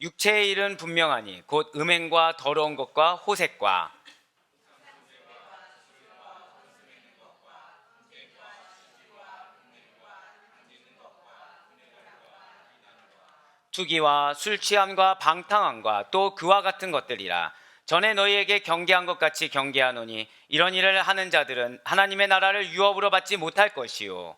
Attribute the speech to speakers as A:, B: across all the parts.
A: 육체의 일은 분명하니 곧 음행과 더러운 것과 호색과 투기와 술 취함과 방탕함과 또 그와 같은 것들이라. 전에 너희에게 경계한 것 같이 경계하노니 이런 일을 하는 자들은 하나님의 나라를 유업으로 받지 못할 것이요.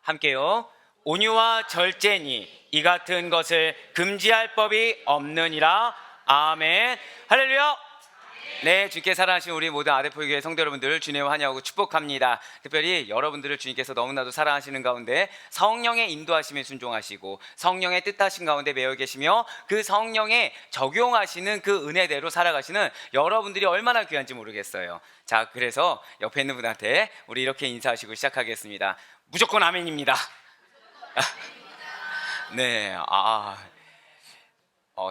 A: 함께요. 온유와 절제니 이 같은 것을 금지할 법이 없느니라. 아멘. 할렐루야. 네, 주께 사랑하신 우리 모든 아데포교회 성도 여러분들을 주님을 환영하고 축복합니다. 특별히 여러분들을 주님께서 너무나도 사랑하시는 가운데 성령의 인도하심에 순종하시고 성령의 뜻하신 가운데 매여 계시며 그 성령에 적용하시는 그 은혜대로 살아가시는 여러분들이 얼마나 귀한지 모르겠어요. 자, 그래서 옆에 있는 분한테 우리 이렇게 인사하시고 시작하겠습니다. 무조건 아멘입니다. 네,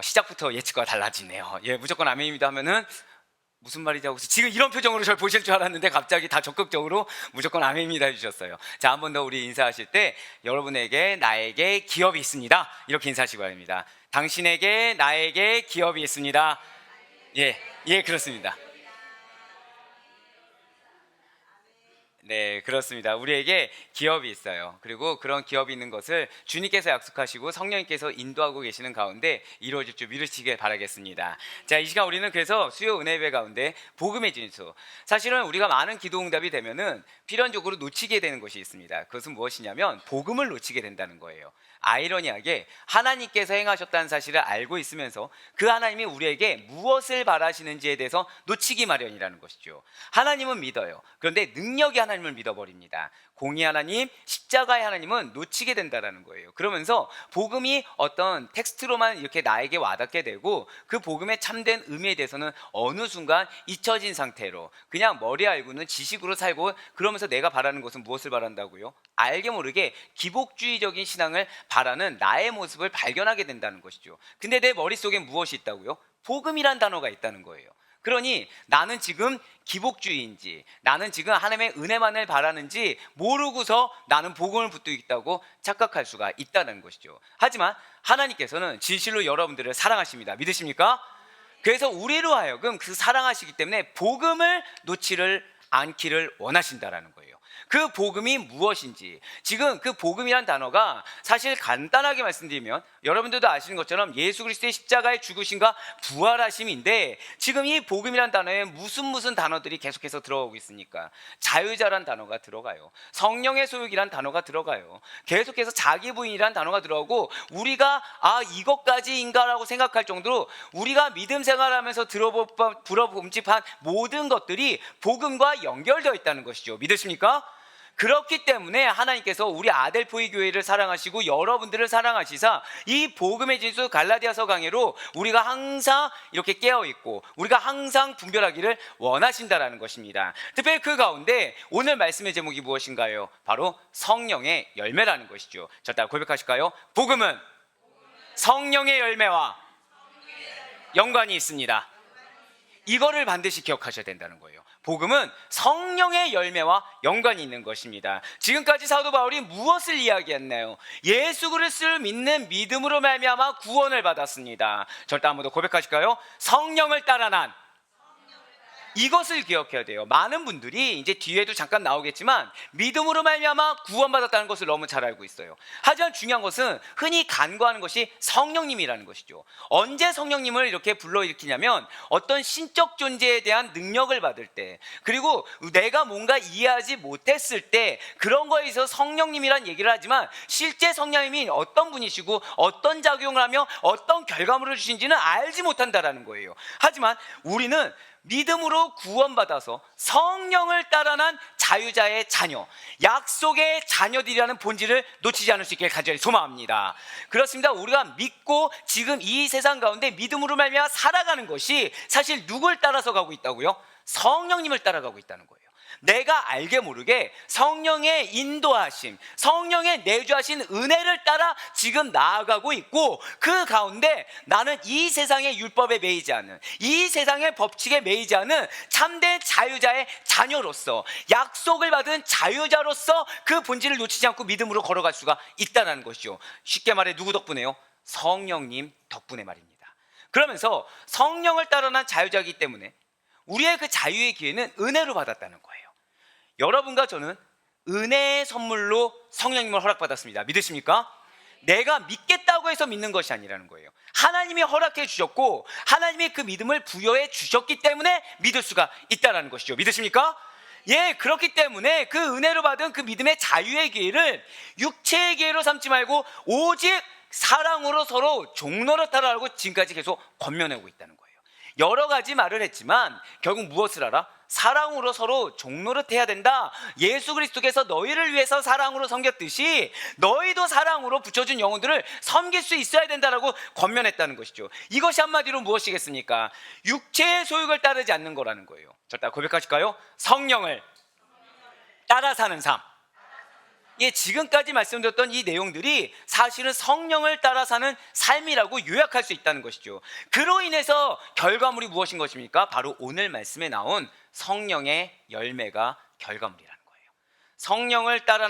A: 시작부터 예측과 달라지네요. 예, 무조건 아멘입니다 하면은 무슨 말이지 하고 지금 이런 표정으로 저를 보실 줄 알았는데 갑자기 다 적극적으로 무조건 아멘입니다 해주셨어요. 자, 한 번 더 우리 인사하실 때 여러분에게 나에게 기업이 있습니다 이렇게 인사하시기 바랍니다. 당신에게 나에게 기업이 있습니다. 예, 그렇습니다. 네, 그렇습니다. 우리에게 기업이 있어요. 그리고 그런 기업이 있는 것을 주님께서 약속하시고 성령님께서 인도하고 계시는 가운데 이루어질 줄 믿으시길 바라겠습니다. 자, 이 시간 우리는 그래서 수요 은혜배 가운데 복음의 진수, 사실은 우리가 많은 기도 응답이 되면은 필연적으로 놓치게 되는 것이 있습니다. 그것은 무엇이냐면 복음을 놓치게 된다는 거예요. 아이러니하게 하나님께서 행하셨다는 사실을 알고 있으면서 그 하나님이 우리에게 무엇을 바라시는지에 대해서 놓치기 마련이라는 것이죠. 하나님은 믿어요. 그런데 능력이 하나님을 믿어버립니다. 공의 하나님, 십자가의 하나님은 놓치게 된다는 거예요. 그러면서 복음이 어떤 텍스트로만 이렇게 나에게 와닿게 되고 그 복음의 참된 의미에 대해서는 어느 순간 잊혀진 상태로 그냥 머리 알고는 지식으로 살고, 그러면서 내가 바라는 것은 무엇을 바란다고요? 알게 모르게 기복주의적인 신앙을 바라는 나의 모습을 발견하게 된다는 것이죠. 근데 내 머릿속에 무엇이 있다고요? 복음이란 단어가 있다는 거예요. 그러니 나는 지금 기복주의인지 나는 지금 하나님의 은혜만을 바라는지 모르고서 나는 복음을 붙들고 있다고 착각할 수가 있다는 것이죠. 하지만 하나님께서는 진실로 여러분들을 사랑하십니다. 믿으십니까? 그래서 우리로 하여금 그 사랑하시기 때문에 복음을 놓지를 않기를 원하신다라는 거예요. 그 복음이 무엇인지, 지금 그 복음이란 단어가 사실 간단하게 말씀드리면 여러분들도 아시는 것처럼 예수 그리스도의 십자가의 죽으심과 부활하심인데, 지금 이 복음이란 단어에 무슨 단어들이 계속해서 들어오고 있습니까? 자유자란 단어가 들어가요. 성령의 소유기란 단어가 들어가요. 계속해서 자기 부인이란 단어가 들어오고, 우리가 이것까지인가라고 생각할 정도로 우리가 믿음 생활하면서 들어봄집한 모든 것들이 복음과 연결되어 있다는 것이죠. 믿으십니까? 그렇기 때문에 하나님께서 우리 아델포이 교회를 사랑하시고 여러분들을 사랑하시사 이 복음의 진수 갈라디아서 강해로 우리가 항상 이렇게 깨어있고 우리가 항상 분별하기를 원하신다라는 것입니다. 특별히 그 가운데 오늘 말씀의 제목이 무엇인가요? 바로 성령의 열매라는 것이죠. 자, 따라 고백하실까요? 복음은 성령의 열매와 연관이 있습니다. 이거를 반드시 기억하셔야 된다는 거예요. 복음은 성령의 열매와 연관이 있는 것입니다. 지금까지 사도 바울이 무엇을 이야기했나요? 예수 그리스도를 믿는 믿음으로 말미암아 구원을 받았습니다. 절대 한번 더 고백하실까요? 성령을 따라 난, 이것을 기억해야 돼요. 많은 분들이 이제 뒤에도 잠깐 나오겠지만 믿음으로 말미암아 구원받았다는 것을 너무 잘 알고 있어요. 하지만 중요한 것은 흔히 간구하는 것이 성령님이라는 것이죠. 언제 성령님을 이렇게 불러일으키냐면 어떤 신적 존재에 대한 능력을 받을 때, 그리고 내가 뭔가 이해하지 못했을 때, 그런 거에 있어서 성령님이란 얘기를 하지만 실제 성령님이 어떤 분이시고 어떤 작용을 하며 어떤 결과물을 주신지는 알지 못한다라는 거예요. 하지만 우리는 믿음으로 구원받아서 성령을 따라 난 자유자의 자녀, 약속의 자녀들이라는 본질을 놓치지 않을 수 있게 간절히 소망합니다. 그렇습니다. 우리가 믿고 지금 이 세상 가운데 믿음으로 말미암아 살아가는 것이 사실 누굴 따라서 가고 있다고요? 성령님을 따라가고 있다는 거예요. 내가 알게 모르게 성령의 인도하심, 성령의 내주하신 은혜를 따라 지금 나아가고 있고, 그 가운데 나는 이 세상의 율법에 매이지 않는, 이 세상의 법칙에 매이지 않는 참된 자유자의 자녀로서, 약속을 받은 자유자로서 그 본질을 놓치지 않고 믿음으로 걸어갈 수가 있다는 것이죠. 쉽게 말해 누구 덕분에요? 성령님 덕분에 말입니다. 그러면서 성령을 따라난 자유자이기 때문에 우리의 그 자유의 기회는 은혜로 받았다는 거예요. 여러분과 저는 은혜의 선물로 성령님을 허락받았습니다. 믿으십니까? 내가 믿겠다고 해서 믿는 것이 아니라는 거예요. 하나님이 허락해 주셨고 하나님이 그 믿음을 부여해 주셨기 때문에 믿을 수가 있다는 것이죠. 믿으십니까? 예, 그렇기 때문에 그 은혜로 받은 그 믿음의 자유의 기회를 육체의 기회로 삼지 말고 오직 사랑으로 서로 종노릇하라고 지금까지 계속 권면하고 있다는 거예요. 여러 가지 말을 했지만 결국 무엇을 알아? 사랑으로 서로 종노릇해야 된다. 예수 그리스도께서 너희를 위해서 사랑으로 섬겼듯이 너희도 사랑으로 붙여준 영혼들을 섬길 수 있어야 된다라고 권면했다는 것이죠. 이것이 한마디로 무엇이겠습니까? 육체의 소욕을 따르지 않는 거라는 거예요. 자, 고백하실까요? 성령을 따라 사는 삶. 예, 지금까지 말씀드렸던 이 내용들이 사실은 성령을 따라 사는 삶이라고 요약할 수 있다는 것이죠. 그로 인해서 결과물이 무엇인 것입니까? 바로 오늘 말씀에 나온 성령의 열매가 결과물이라는 거예요. 성령을 따라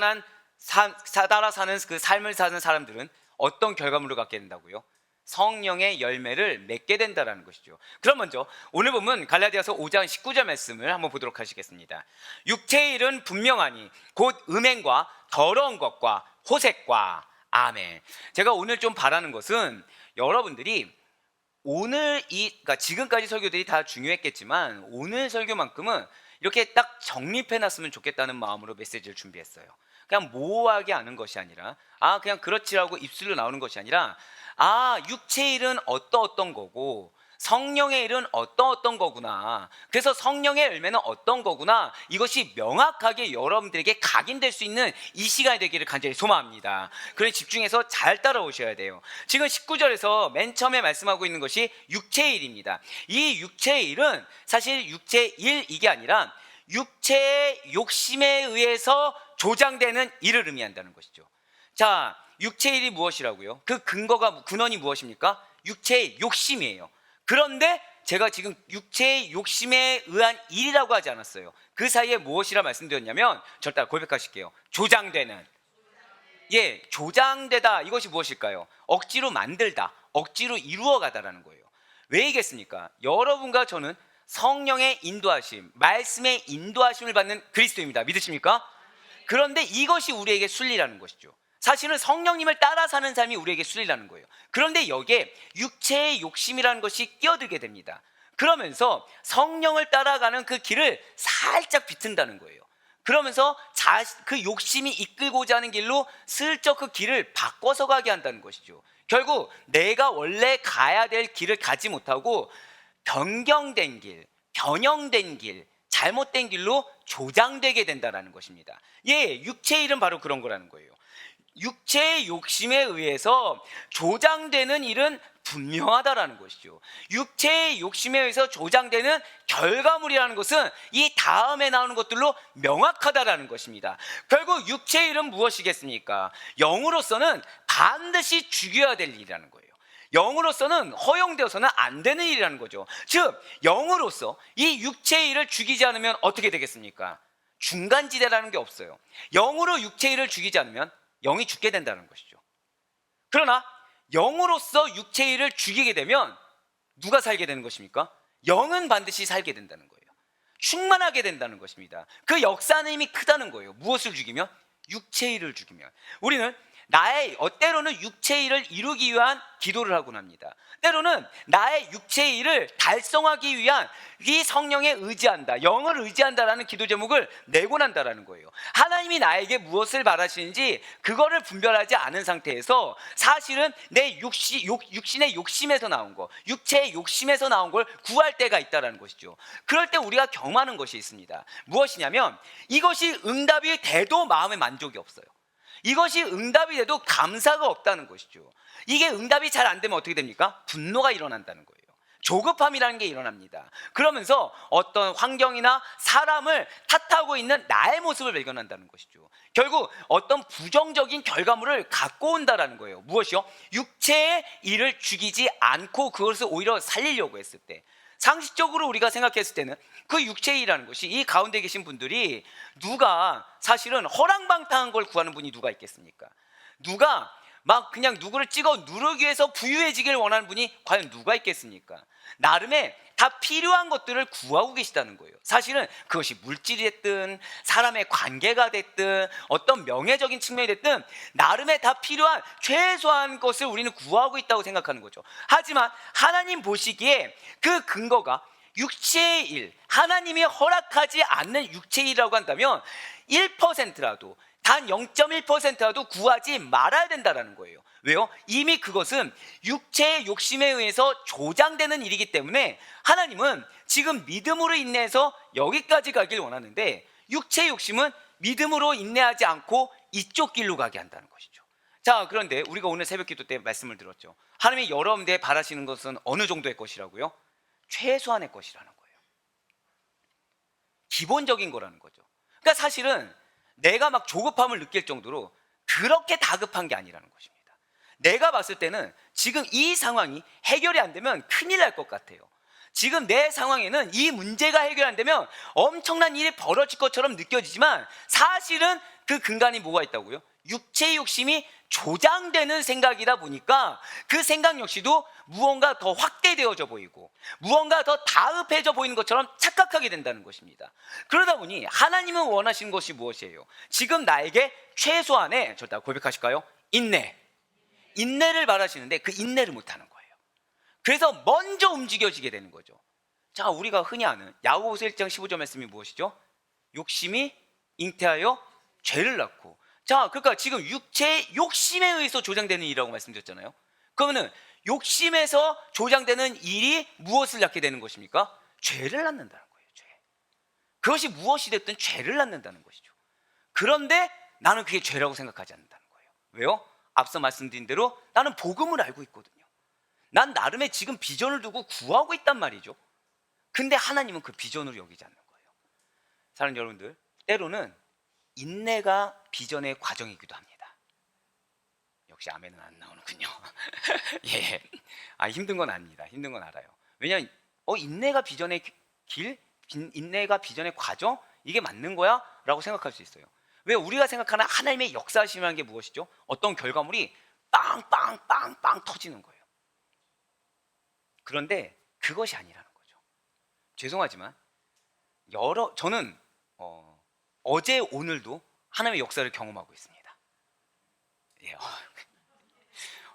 A: 사는 그 삶을 사는 사람들은 어떤 결과물을 갖게 된다고요? 성령의 열매를 맺게 된다는 것이죠. 그럼 먼저 오늘 보면 갈라디아서 5장 19절 말씀을 한번 보도록 하시겠습니다. 육체의 일은 분명하니 곧 음행과 더러운 것과 호색과. 아멘. 제가 오늘 좀 바라는 것은 여러분들이 오늘 그러니까 지금까지 설교들이 다 중요했겠지만 오늘 설교만큼은 이렇게 딱 정립해 놨으면 좋겠다는 마음으로 메시지를 준비했어요. 그냥 모호하게 아는 것이 아니라 그냥 그렇지라고 입술로 나오는 것이 아니라 육체의 일은 어떤 거고 성령의 일은 어떤 거구나, 그래서 성령의 열매는 어떤 거구나, 이것이 명확하게 여러분들에게 각인될 수 있는 이 시간이 되기를 간절히 소망합니다. 그러니 집중해서 잘 따라오셔야 돼요. 지금 19절에서 맨 처음에 말씀하고 있는 것이 육체의 일입니다. 이 육체의 일은 사실 육체의 일 이게 아니라 육체의 욕심에 의해서 조장되는 일을 의미한다는 것이죠. 자, 육체의 일이 무엇이라고요? 그 근원이 무엇입니까? 육체의 욕심이에요. 그런데 제가 지금 육체의 욕심에 의한 일이라고 하지 않았어요. 그 사이에 무엇이라 말씀드렸냐면 절대 고백하실게요. 조장되는. 예, 조장되다. 이것이 무엇일까요? 억지로 만들다, 억지로 이루어가다라는 거예요. 왜이겠습니까? 여러분과 저는 성령의 인도하심, 말씀의 인도하심을 받는 그리스도입니다. 믿으십니까? 그런데 이것이 우리에게 순리라는 것이죠. 사실은 성령님을 따라 사는 삶이 우리에게 순리라는 거예요. 그런데 여기에 육체의 욕심이라는 것이 끼어들게 됩니다. 그러면서 성령을 따라가는 그 길을 살짝 비튼다는 거예요. 그러면서 그 욕심이 이끌고자 하는 길로 슬쩍 그 길을 바꿔서 가게 한다는 것이죠. 결국 내가 원래 가야 될 길을 가지 못하고 변경된 길, 변형된 길, 잘못된 길로 조장되게 된다는 것입니다. 예, 육체의 일은 바로 그런 거라는 거예요. 육체의 욕심에 의해서 조장되는 일은 분명하다라는 것이죠. 육체의 욕심에 의해서 조장되는 결과물이라는 것은 이 다음에 나오는 것들로 명확하다라는 것입니다. 결국 육체의 일은 무엇이겠습니까? 영으로서는 반드시 죽여야 될 일이라는 거예요. 영으로서는 허용되어서는 안 되는 일이라는 거죠. 즉 영으로서 이 육체의 일을 죽이지 않으면 어떻게 되겠습니까? 중간지대라는 게 없어요. 영으로 육체의 일을 죽이지 않으면 영이 죽게 된다는 것이죠. 그러나 영으로서 육체의 일을 죽이게 되면 누가 살게 되는 것입니까? 영은 반드시 살게 된다는 거예요. 충만하게 된다는 것입니다. 그 역사는 이미 크다는 거예요. 무엇을 죽이면? 육체의 일을 죽이면. 우리는 때로는 육체의 일을 이루기 위한 기도를 하곤 합니다. 때로는 나의 육체의 일을 달성하기 위한 이 성령에 의지한다, 영을 의지한다라는 기도 제목을 내곤 한다라는 거예요. 하나님이 나에게 무엇을 바라시는지 그거를 분별하지 않은 상태에서 사실은 내 육신의 욕심에서 나온 거, 육체의 욕심에서 나온 걸 구할 때가 있다라는 것이죠. 그럴 때 우리가 경험하는 것이 있습니다. 무엇이냐면 이것이 응답이 돼도 마음에 만족이 없어요. 이것이 응답이 돼도 감사가 없다는 것이죠. 이게 응답이 잘 안 되면 어떻게 됩니까? 분노가 일어난다는 거예요. 조급함이라는 게 일어납니다. 그러면서 어떤 환경이나 사람을 탓하고 있는 나의 모습을 발견한다는 것이죠. 결국 어떤 부정적인 결과물을 갖고 온다라는 거예요. 무엇이요? 육체의 일을 죽이지 않고 그것을 오히려 살리려고 했을 때, 상식적으로 우리가 생각했을 때는 그 육체의 일이라는 것이, 이 가운데 계신 분들이 누가 사실은 허랑방탕한 걸 구하는 분이 누가 있겠습니까? 누가 막 그냥 누구를 찍어 누르기 위해서 부유해지길 원하는 분이 과연 누가 있겠습니까? 나름의 다 필요한 것들을 구하고 계시다는 거예요. 사실은 그것이 물질이 됐든 사람의 관계가 됐든 어떤 명예적인 측면이 됐든 나름의 다 필요한 최소한 것을 우리는 구하고 있다고 생각하는 거죠. 하지만 하나님 보시기에 그 근거가 육체의 일, 하나님이 허락하지 않는 육체의 일이라고 한다면 1%라도, 단 0.1%라도 구하지 말아야 된다는 거예요. 왜요? 이미 그것은 육체의 욕심에 의해서 조장되는 일이기 때문에 하나님은 지금 믿음으로 인내해서 여기까지 가길 원하는데, 육체의 욕심은 믿음으로 인내하지 않고 이쪽 길로 가게 한다는 것이죠. 자, 그런데 우리가 오늘 새벽기도 때 말씀을 들었죠. 하나님이 여러분들에 바라시는 것은 어느 정도의 것이라고요? 최소한의 것이라는 거예요. 기본적인 거라는 거죠. 그러니까 사실은 내가 막 조급함을 느낄 정도로 그렇게 다급한 게 아니라는 것입니다. 내가 봤을 때는 지금 이 상황이 해결이 안 되면 큰일 날 것 같아요. 지금 내 상황에는 이 문제가 해결 안 되면 엄청난 일이 벌어질 것처럼 느껴지지만, 사실은 그 근간이 뭐가 있다고요? 육체의 욕심이 조장되는 생각이다 보니까 그 생각 역시도 무언가 더 확대되어져 보이고 무언가 더 다급해져 보이는 것처럼 착각하게 된다는 것입니다. 그러다 보니 하나님은 원하시는 것이 무엇이에요? 지금 나에게 최소한의, 저다 고백하실까요? 인내를 바라시는데 그 인내를 못하는 거예요. 그래서 먼저 움직여지게 되는 거죠. 자, 우리가 흔히 아는 야고보서 1장 15절 말씀이 무엇이죠? 욕심이 잉태하여 죄를 낳고. 자, 그러니까 지금 육체의 욕심에 의해서 조장되는 일이라고 말씀드렸잖아요. 그러면은 욕심에서 조장되는 일이 무엇을 낳게 되는 것입니까? 죄를 낳는다는 거예요. 죄. 그것이 무엇이 됐든 죄를 낳는다는 것이죠. 그런데 나는 그게 죄라고 생각하지 않는다는 거예요. 왜요? 앞서 말씀드린 대로 나는 복음을 알고 있거든요. 난 나름의 지금 비전을 두고 구하고 있단 말이죠. 근데 하나님은 그 비전으로 여기지 않는 거예요. 사랑하는 여러분들, 때로는 인내가 비전의 과정이기도 합니다. 역시 아멘은 안 나오는군요. 예, 힘든 건 아닙니다. 힘든 건 알아요. 왜냐하면 인내가 비전의 길, 인내가 비전의 과정, 이게 맞는 거야? 라고 생각할 수 있어요. 왜? 우리가 생각하는 하나님의 역사하심이라는 게 무엇이죠? 어떤 결과물이 빵빵빵빵 터지는 거예요. 그런데 그것이 아니라는 거죠. 죄송하지만 저는 어제 오늘도 하나님의 역사를 경험하고 있습니다. 예,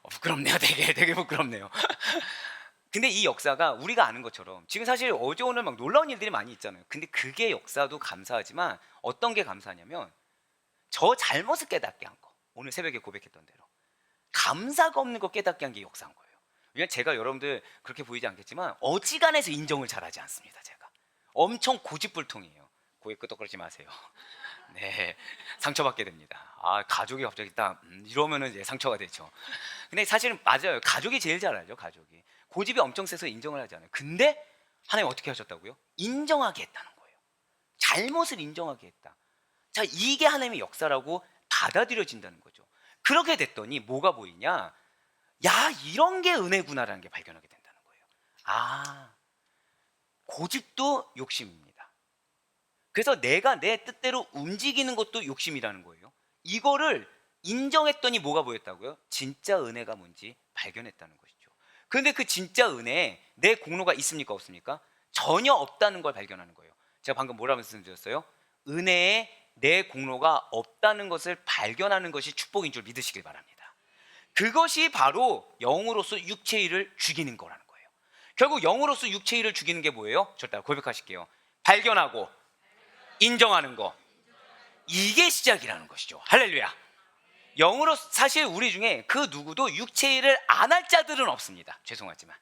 A: 부끄럽네요. 되게 부끄럽네요. 근데 이 역사가 우리가 아는 것처럼 지금 사실 어제 오늘 막 놀라운 일들이 많이 있잖아요. 근데 그게 역사도 감사하지만 어떤 게 감사하냐면 저 잘못을 깨닫게 한 거. 오늘 새벽에 고백했던 대로 감사가 없는 거 깨닫게 한 게 역사인 거예요. 왜냐면 제가 여러분들 그렇게 보이지 않겠지만 어지간해서 인정을 잘하지 않습니다. 제가 엄청 고집불통이에요. 고개 끄덕거리지 마세요. 네, 상처받게 됩니다. 가족이 갑자기 딱 이러면은 이제 상처가 되죠. 근데 사실은 맞아요. 가족이 제일 잘 알죠. 가족이 고집이 엄청 세서 인정을 하지 않아요. 근데 하나님 어떻게 하셨다고요? 인정하게 했다는 거예요. 잘못을 인정하게 했다. 자, 이게 하나님의 역사라고 받아들여진다는 거죠. 그렇게 됐더니 뭐가 보이냐? 야, 이런 게 은혜구나라는 게 발견하게 된다는 거예요. 고집도 욕심입니다. 그래서 내가 내 뜻대로 움직이는 것도 욕심이라는 거예요. 이거를 인정했더니 뭐가 보였다고요? 진짜 은혜가 뭔지 발견했다는 것이죠. 그런데 그 진짜 은혜에 내 공로가 있습니까? 없습니까? 전혀 없다는 걸 발견하는 거예요. 제가 방금 뭐라 말씀드렸어요? 은혜에 내 공로가 없다는 것을 발견하는 것이 축복인 줄 믿으시길 바랍니다. 그것이 바로 영으로서 육체의 일을 죽이는 거라는 거예요. 결국 영으로서 육체의 일을 죽이는 게 뭐예요? 저 따라 고백하실게요. 발견하고 인정하는 거, 이게 시작이라는 것이죠. 할렐루야. 영으로 사실 우리 중에 그 누구도 육체의 일을 안 할 자들은 없습니다. 죄송하지만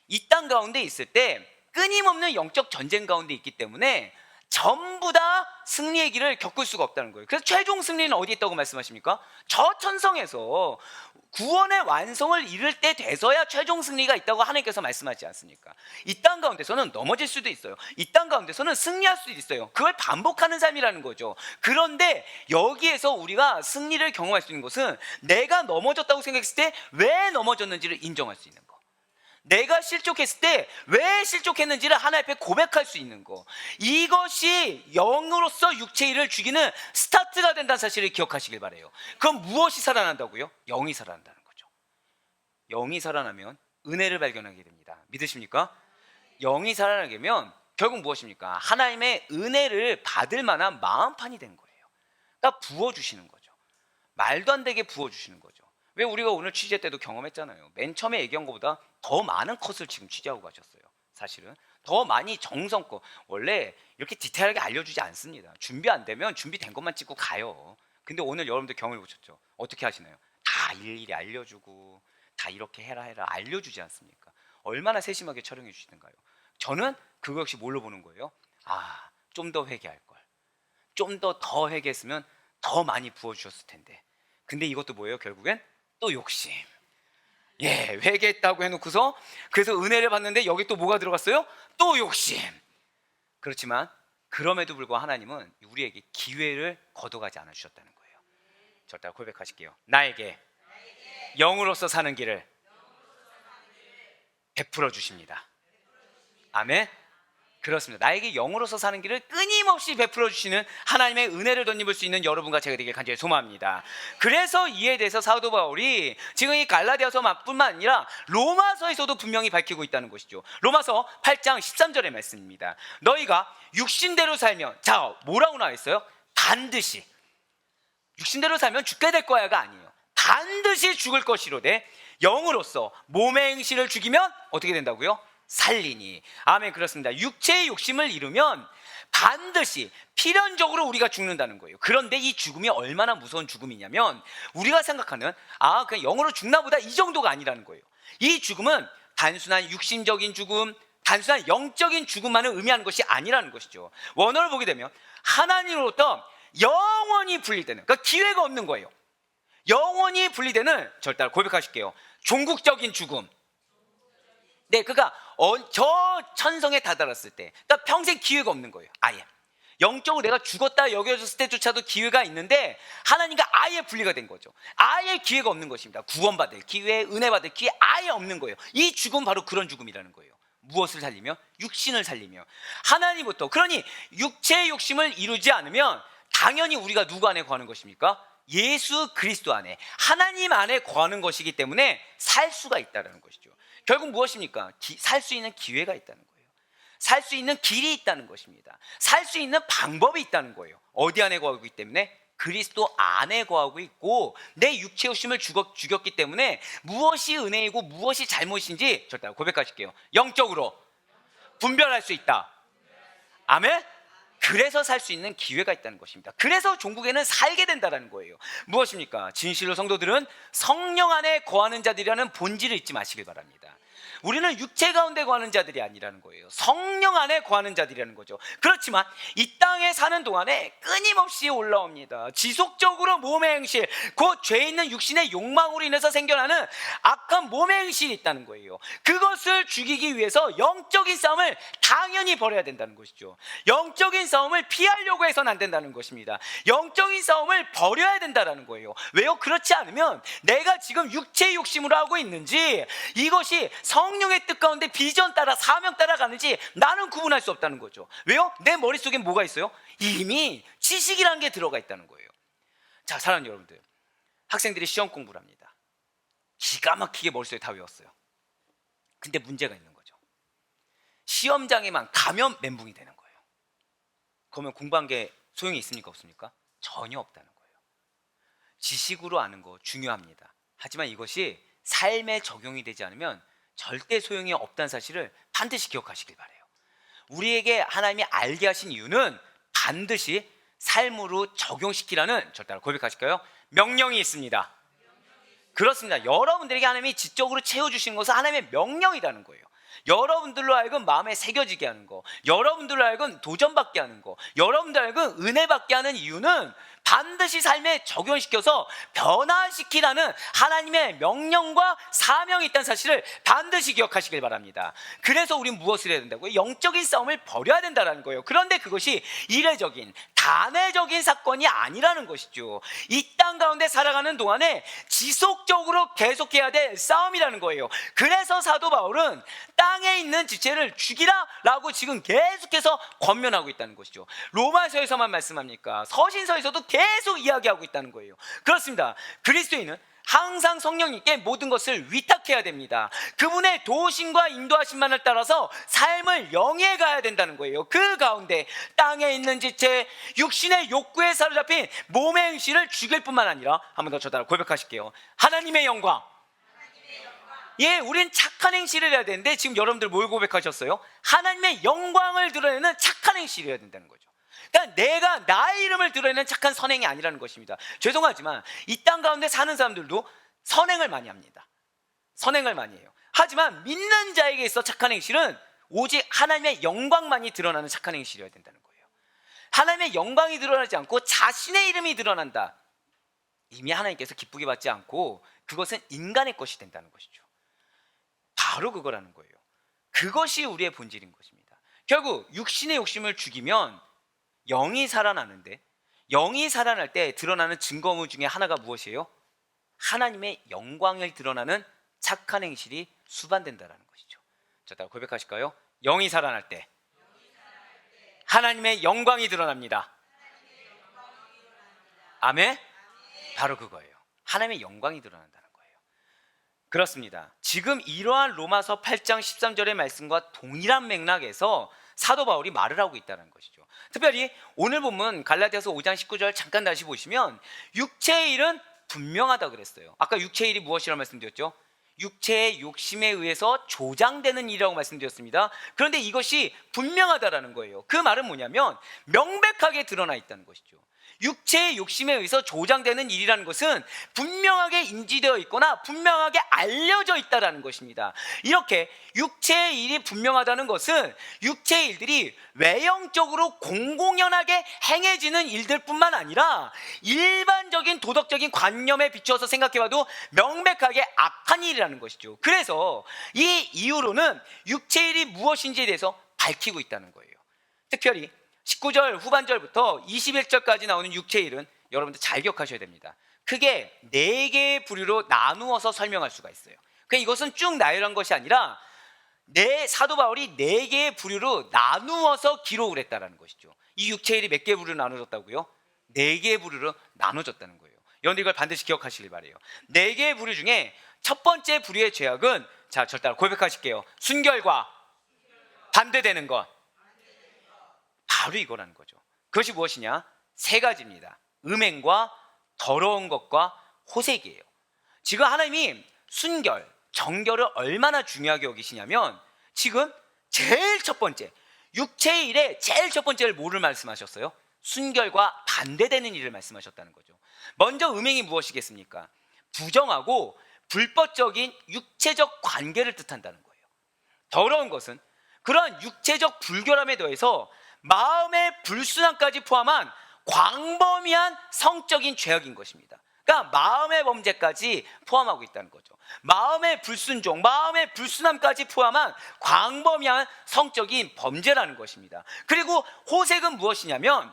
A: 이 땅 가운데 있을 때 끊임없는 영적 전쟁 가운데 있기 때문에 전부 다 승리의 길을 겪을 수가 없다는 거예요. 그래서 최종 승리는 어디에 있다고 말씀하십니까? 저 천성에서 구원의 완성을 이룰 때 돼서야 최종 승리가 있다고 하나님께서 말씀하지 않습니까? 이 땅 가운데서는 넘어질 수도 있어요. 이 땅 가운데서는 승리할 수도 있어요. 그걸 반복하는 삶이라는 거죠. 그런데 여기에서 우리가 승리를 경험할 수 있는 것은 내가 넘어졌다고 생각했을 때 왜 넘어졌는지를 인정할 수 있는 거, 내가 실족했을 때 왜 실족했는지를 하나님 앞에 고백할 수 있는 거, 이것이 영으로서 육체의 일을 죽이는 스타트가 된다는 사실을 기억하시길 바라요. 그럼 무엇이 살아난다고요? 영이 살아난다는 거죠. 영이 살아나면 은혜를 발견하게 됩니다. 믿으십니까? 영이 살아나게 되면 결국 무엇입니까? 하나님의 은혜를 받을 만한 마음판이 된 거예요. 그러니까 부어주시는 거죠. 말도 안 되게 부어주시는 거죠. 왜 우리가 오늘 취재 때도 경험했잖아요. 맨 처음에 얘기한 것보다 더 많은 컷을 지금 취재하고 가셨어요. 사실은 더 많이 정성껏, 원래 이렇게 디테일하게 알려주지 않습니다. 준비 안 되면 준비된 것만 찍고 가요. 근데 오늘 여러분들 경험해 보셨죠? 어떻게 하시나요? 다 일일이 알려주고 다 이렇게 해라 알려주지 않습니까? 얼마나 세심하게 촬영해 주시는가요? 저는 그거 역시 뭘로 보는 거예요? 좀 더 회개할 걸, 좀 더 회개했으면 더 많이 부어주셨을 텐데. 근데 이것도 뭐예요? 결국엔 또 욕심. 회개했다고 해놓고서 그래서 은혜를 받는데 여기 또 뭐가 들어갔어요? 또 욕심. 그렇지만 그럼에도 불구하고 하나님은 우리에게 기회를 거둬가지 않아 주셨다는 거예요. 절대 고백하실게요. 나에게 영으로서 사는 길을 베풀어 주십니다. 아멘. 그렇습니다. 나에게 영으로서 사는 길을 끊임없이 베풀어 주시는 하나님의 은혜를 덧입을 수 있는 여러분과 제가 되길 간절히 소망합니다. 그래서 이에 대해서 사도 바울이 지금 이 갈라디아서뿐만 아니라 로마서에서도 분명히 밝히고 있다는 것이죠. 로마서 8장 13절의 말씀입니다. 너희가 육신대로 살면, 자, 뭐라고 나와 있어요? 반드시 육신대로 살면 죽게 될 거야가 아니에요. 반드시 죽을 것이로되 영으로서 몸의 행실을 죽이면 어떻게 된다고요? 살리니. 아멘. 그렇습니다. 육체의 욕심을 이루면 반드시 필연적으로 우리가 죽는다는 거예요. 그런데 이 죽음이 얼마나 무서운 죽음이냐면 우리가 생각하는 그냥 영으로 죽나 보다 이 정도가 아니라는 거예요. 이 죽음은 단순한 육신적인 죽음, 단순한 영적인 죽음만을 의미하는 것이 아니라는 것이죠. 원어를 보게 되면 하나님으로부터 영원히 분리되는, 그러니까 기회가 없는 거예요. 영원히 분리되는, 절대 고백하실게요, 종국적인 죽음. 그러니까 저 천성에 다다랐을 때, 그러니까 평생 기회가 없는 거예요. 아예 영적으로 내가 죽었다 여겨졌을 때조차도 기회가 있는데 하나님과 아예 분리가 된 거죠. 아예 기회가 없는 것입니다. 구원받을 기회, 은혜 받을 기회 아예 없는 거예요. 이 죽음 바로 그런 죽음이라는 거예요. 무엇을 살리며? 육신을 살리며. 하나님부터. 그러니 육체의 욕심을 이루지 않으면 당연히 우리가 누구 안에 거하는 것입니까? 예수 그리스도 안에, 하나님 안에 거하는 것이기 때문에 살 수가 있다는 것이죠. 결국 무엇입니까? 살 수 있는 기회가 있다는 거예요. 살 수 있는 길이 있다는 것입니다. 살 수 있는 방법이 있다는 거예요. 어디 안에 거하고 있기 때문에? 그리스도 안에 거하고 있고, 내 육체 욕심을 죽였기 때문에 무엇이 은혜이고 무엇이 잘못인지 절대 고백하실게요. 영적으로 분별할 수 있다. 아멘? 그래서 살 수 있는 기회가 있다는 것입니다. 그래서 종국에는 살게 된다는 거예요. 무엇입니까? 진실로 성도들은 성령 안에 거하는 자들이라는 본질을 잊지 마시길 바랍니다. 우리는 육체 가운데 거하는 자들이 아니라는 거예요. 성령 안에 거하는 자들이라는 거죠. 그렇지만 이 땅에 사는 동안에 끊임없이 올라옵니다. 지속적으로 몸의 행실, 그 죄 있는 육신의 욕망으로 인해서 생겨나는 악한 몸의 행실이 있다는 거예요. 그것을 죽이기 위해서 영적인 싸움을 당연히 벌여야 된다는 것이죠. 영적인 싸움을 피하려고 해서는 안 된다는 것입니다. 영적인 싸움을 벌여야 된다는 거예요. 왜요? 그렇지 않으면 내가 지금 육체의 욕심으로 하고 있는지, 이것이 성령의 뜻 가운데 비전 따라 사명 따라 가는지 나는 구분할 수 없다는 거죠. 왜요? 내 머릿속에 뭐가 있어요? 이미 지식이라는 게 들어가 있다는 거예요. 자, 사랑하는 여러분들, 학생들이 시험 공부를 합니다. 기가 막히게 머릿속에 다 외웠어요. 근데 문제가 있는 거죠. 시험장에만 가면 멘붕이 되는 거예요. 그러면 공부한 게 소용이 있습니까? 없습니까? 전혀 없다는 거예요. 지식으로 아는 거 중요합니다. 하지만 이것이 삶에 적용이 되지 않으면 절대 소용이 없다는 사실을 반드시 기억하시길 바라요. 우리에게 하나님이 알게 하신 이유는 반드시 삶으로 적용시키라는, 절대 고백하실까요? 명령이 있습니다. 그렇습니다. 여러분들에게 하나님이 지적으로 채워주신 것은 하나님의 명령이라는 거예요. 여러분들로 하여금 마음에 새겨지게 하는 거, 여러분들로 하여금 도전받게 하는 거, 여러분들로 하여금 은혜받게 하는 이유는 반드시 삶에 적용시켜서 변화시키라는 하나님의 명령과 사명이 있다는 사실을 반드시 기억하시길 바랍니다. 그래서 우리는 무엇을 해야 된다고요? 영적인 싸움을 벌여야 된다는 거예요. 그런데 그것이 이례적인 단회적인 사건이 아니라는 것이죠. 이 땅 가운데 살아가는 동안에 지속적으로 계속해야 될 싸움이라는 거예요. 그래서 사도 바울은 땅에 있는 지체를 죽이라 라고 지금 계속해서 권면하고 있다는 것이죠. 로마서에서만 말씀합니까? 서신서에서도 계속 이야기하고 있다는 거예요. 그렇습니다. 그리스도인은 항상 성령님께 모든 것을 위탁해야 됩니다. 그분의 도우심과 인도하심만을 따라서 삶을 영위해 가야 된다는 거예요. 그 가운데 땅에 있는 지체, 육신의 욕구에 사로잡힌 몸의 행실을 죽일 뿐만 아니라, 한 번 더 저따라 고백하실게요. 하나님의 영광. 예, 우린 착한 행실을 해야 되는데 지금 여러분들 뭘 고백하셨어요? 하나님의 영광을 드러내는 착한 행실을 해야 된다는 거죠. 그러니까 내가 나의 이름을 드러내는 착한 선행이 아니라는 것입니다. 죄송하지만 이 땅 가운데 사는 사람들도 선행을 많이 합니다. 선행을 많이 해요. 하지만 믿는 자에게 있어 착한 행실은 오직 하나님의 영광만이 드러나는 착한 행실이어야 된다는 거예요. 하나님의 영광이 드러나지 않고 자신의 이름이 드러난다, 이미 하나님께서 기쁘게 받지 않고 그것은 인간의 것이 된다는 것이죠. 바로 그거라는 거예요. 그것이 우리의 본질인 것입니다. 결국 육신의 욕심을 죽이면 영이 살아나는데, 영이 살아날 때 드러나는 증거물 중에 하나가 무엇이에요? 하나님의 영광을 드러나는 착한 행실이 수반된다는 것이죠. 자, 따라 고백하실까요? 영이 살아날 때 하나님의 영광이 드러납니다. 아멘? 바로 그거예요. 하나님의 영광이 드러난다는 거예요. 그렇습니다. 지금 이러한 로마서 8장 13절의 말씀과 동일한 맥락에서 사도 바울이 말을 하고 있다는 것이죠. 특별히 오늘 본문 갈라디아서 5장 19절 잠깐 다시 보시면 육체의 일은 분명하다 그랬어요. 아까 육체의 일이 무엇이라고 말씀드렸죠? 육체의 욕심에 의해서 조장되는 일이라고 말씀드렸습니다. 그런데 이것이 분명하다라는 거예요. 그 말은 뭐냐면 명백하게 드러나 있다는 것이죠. 육체의 욕심에 의해서 조장되는 일이라는 것은 분명하게 인지되어 있거나 분명하게 알려져 있다는 것입니다. 이렇게 육체의 일이 분명하다는 것은 육체의 일들이 외형적으로 공공연하게 행해지는 일들뿐만 아니라 일반적인 도덕적인 관념에 비추어서 생각해봐도 명백하게 악한 일이라는 것이죠. 그래서 이 이유로는 육체의 일이 무엇인지에 대해서 밝히고 있다는 거예요. 특별히 19절 후반절부터 21절까지 나오는 육체의 일은 여러분들 잘 기억하셔야 됩니다. 크게 4개의 부류로 나누어서 설명할 수가 있어요. 그러니까 이것은 쭉 나열한 것이 아니라 사도 바울이 4개의 부류로 나누어서 기록을 했다는 것이죠. 이 육체의 일이 몇 개의 부류로 나눠졌다고요? 4개의 부류로 나눠졌다는 거예요. 여러분들 이걸 반드시 기억하시길 바라요. 4개의 부류 중에 첫 번째 부류의 죄악은, 자, 저 따라 고백하실게요. 순결과 반대되는 것. 바로 이거라는 거죠. 그것이 무엇이냐? 3가지입니다. 음행과 더러운 것과 호색이에요. 지금 하나님이 순결, 정결을 얼마나 중요하게 여기시냐면 지금 제일 첫 번째, 육체의 일에 제일 첫 번째를 뭐를 말씀하셨어요? 순결과 반대되는 일을 말씀하셨다는 거죠. 먼저 음행이 무엇이겠습니까? 부정하고 불법적인 육체적 관계를 뜻한다는 거예요. 더러운 것은 그러한 육체적 불결함에 더해서 마음의 불순함까지 포함한 광범위한 성적인 죄악인 것입니다. 그러니까 마음의 범죄까지 포함하고 있다는 거죠. 마음의 불순종, 마음의 불순함까지 포함한 광범위한 성적인 범죄라는 것입니다. 그리고 호색은 무엇이냐면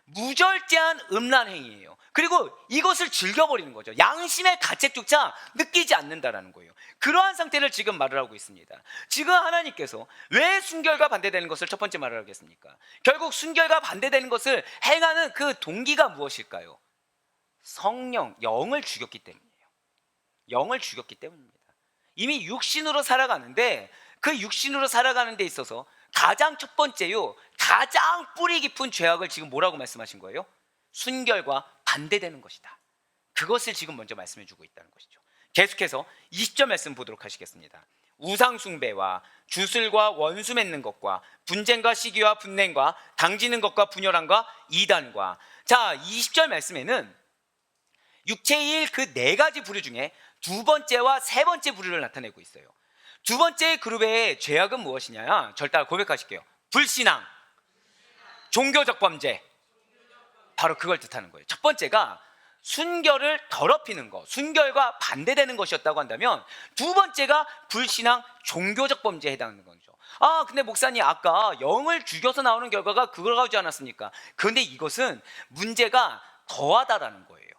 A: 무절제한 음란 행위예요. 그리고 이것을 즐겨버리는 거죠. 양심의 가책조차 느끼지 않는다라는 거예요. 그러한 상태를 지금 말을 하고 있습니다. 지금 하나님께서 왜 순결과 반대되는 것을 첫 번째 말을 하겠습니까? 결국 순결과 반대되는 것을 행하는 그 동기가 무엇일까요? 성령, 영을 죽였기 때문이에요. 영을 죽였기 때문입니다. 이미 육신으로 살아가는데 그 육신으로 살아가는 데 있어서 가장 첫 번째요, 가장 뿌리 깊은 죄악을 지금 뭐라고 말씀하신 거예요? 순결과 반대되는 것이다. 그것을 지금 먼저 말씀해 주고 있다는 것이죠. 계속해서 20절 말씀 보도록 하시겠습니다. 우상 숭배와 주술과 원수 맺는 것과 분쟁과 시기와 분냉과 당지는 것과 분열함과 이단과, 자, 20절 말씀에는 육체의 일 그 4가지 부류 중에 2번째와 3번째 부류를 나타내고 있어요. 두 번째 그룹의 죄악은 무엇이냐? 절 따라 고백하실게요. 불신앙, 종교적 범죄. 바로 그걸 뜻하는 거예요. 첫 번째가 순결을 더럽히는 것, 순결과 반대되는 것이었다고 한다면, 두 번째가 불신앙, 종교적 범죄에 해당하는 거죠. 아, 근데 목사님 아까 영을 죽여서 나오는 결과가 그걸 하지 않았습니까? 그런데 이것은 문제가 더하다라는 거예요.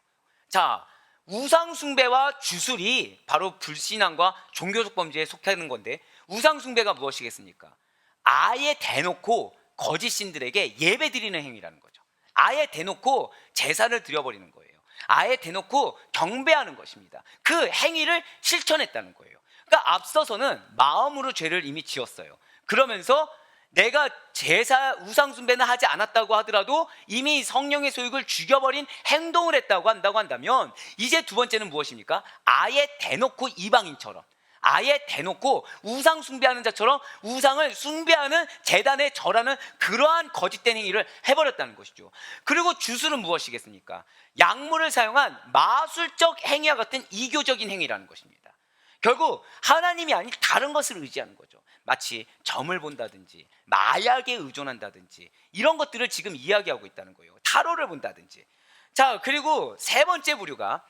A: 자, 우상 숭배와 주술이 바로 불신앙과 종교적 범죄에 속하는 건데, 우상 숭배가 무엇이겠습니까? 아예 대놓고 거짓 신들에게 예배 드리는 행위라는 거죠. 아예 대놓고 제사를 드려버리는 거예요. 아예 대놓고 경배하는 것입니다. 그 행위를 실천했다는 거예요. 그러니까 앞서서는 마음으로 죄를 이미 지었어요. 그러면서 내가 제사 우상 숭배는 하지 않았다고 하더라도 이미 성령의 소욕을 죽여버린 행동을 했다고 한다면, 이제 두 번째는 무엇입니까? 아예 대놓고 이방인처럼, 아예 대놓고 우상 숭배하는 자처럼 우상을 숭배하는 제단에 절하는 그러한 거짓된 행위를 해버렸다는 것이죠. 그리고 주술은 무엇이겠습니까? 약물을 사용한 마술적 행위와 같은 이교적인 행위라는 것입니다. 결국 하나님이 아닌 다른 것을 의지하는 거죠. 마치 점을 본다든지 마약에 의존한다든지 이런 것들을 지금 이야기하고 있다는 거예요. 타로를 본다든지. 자, 그리고 세 번째 부류가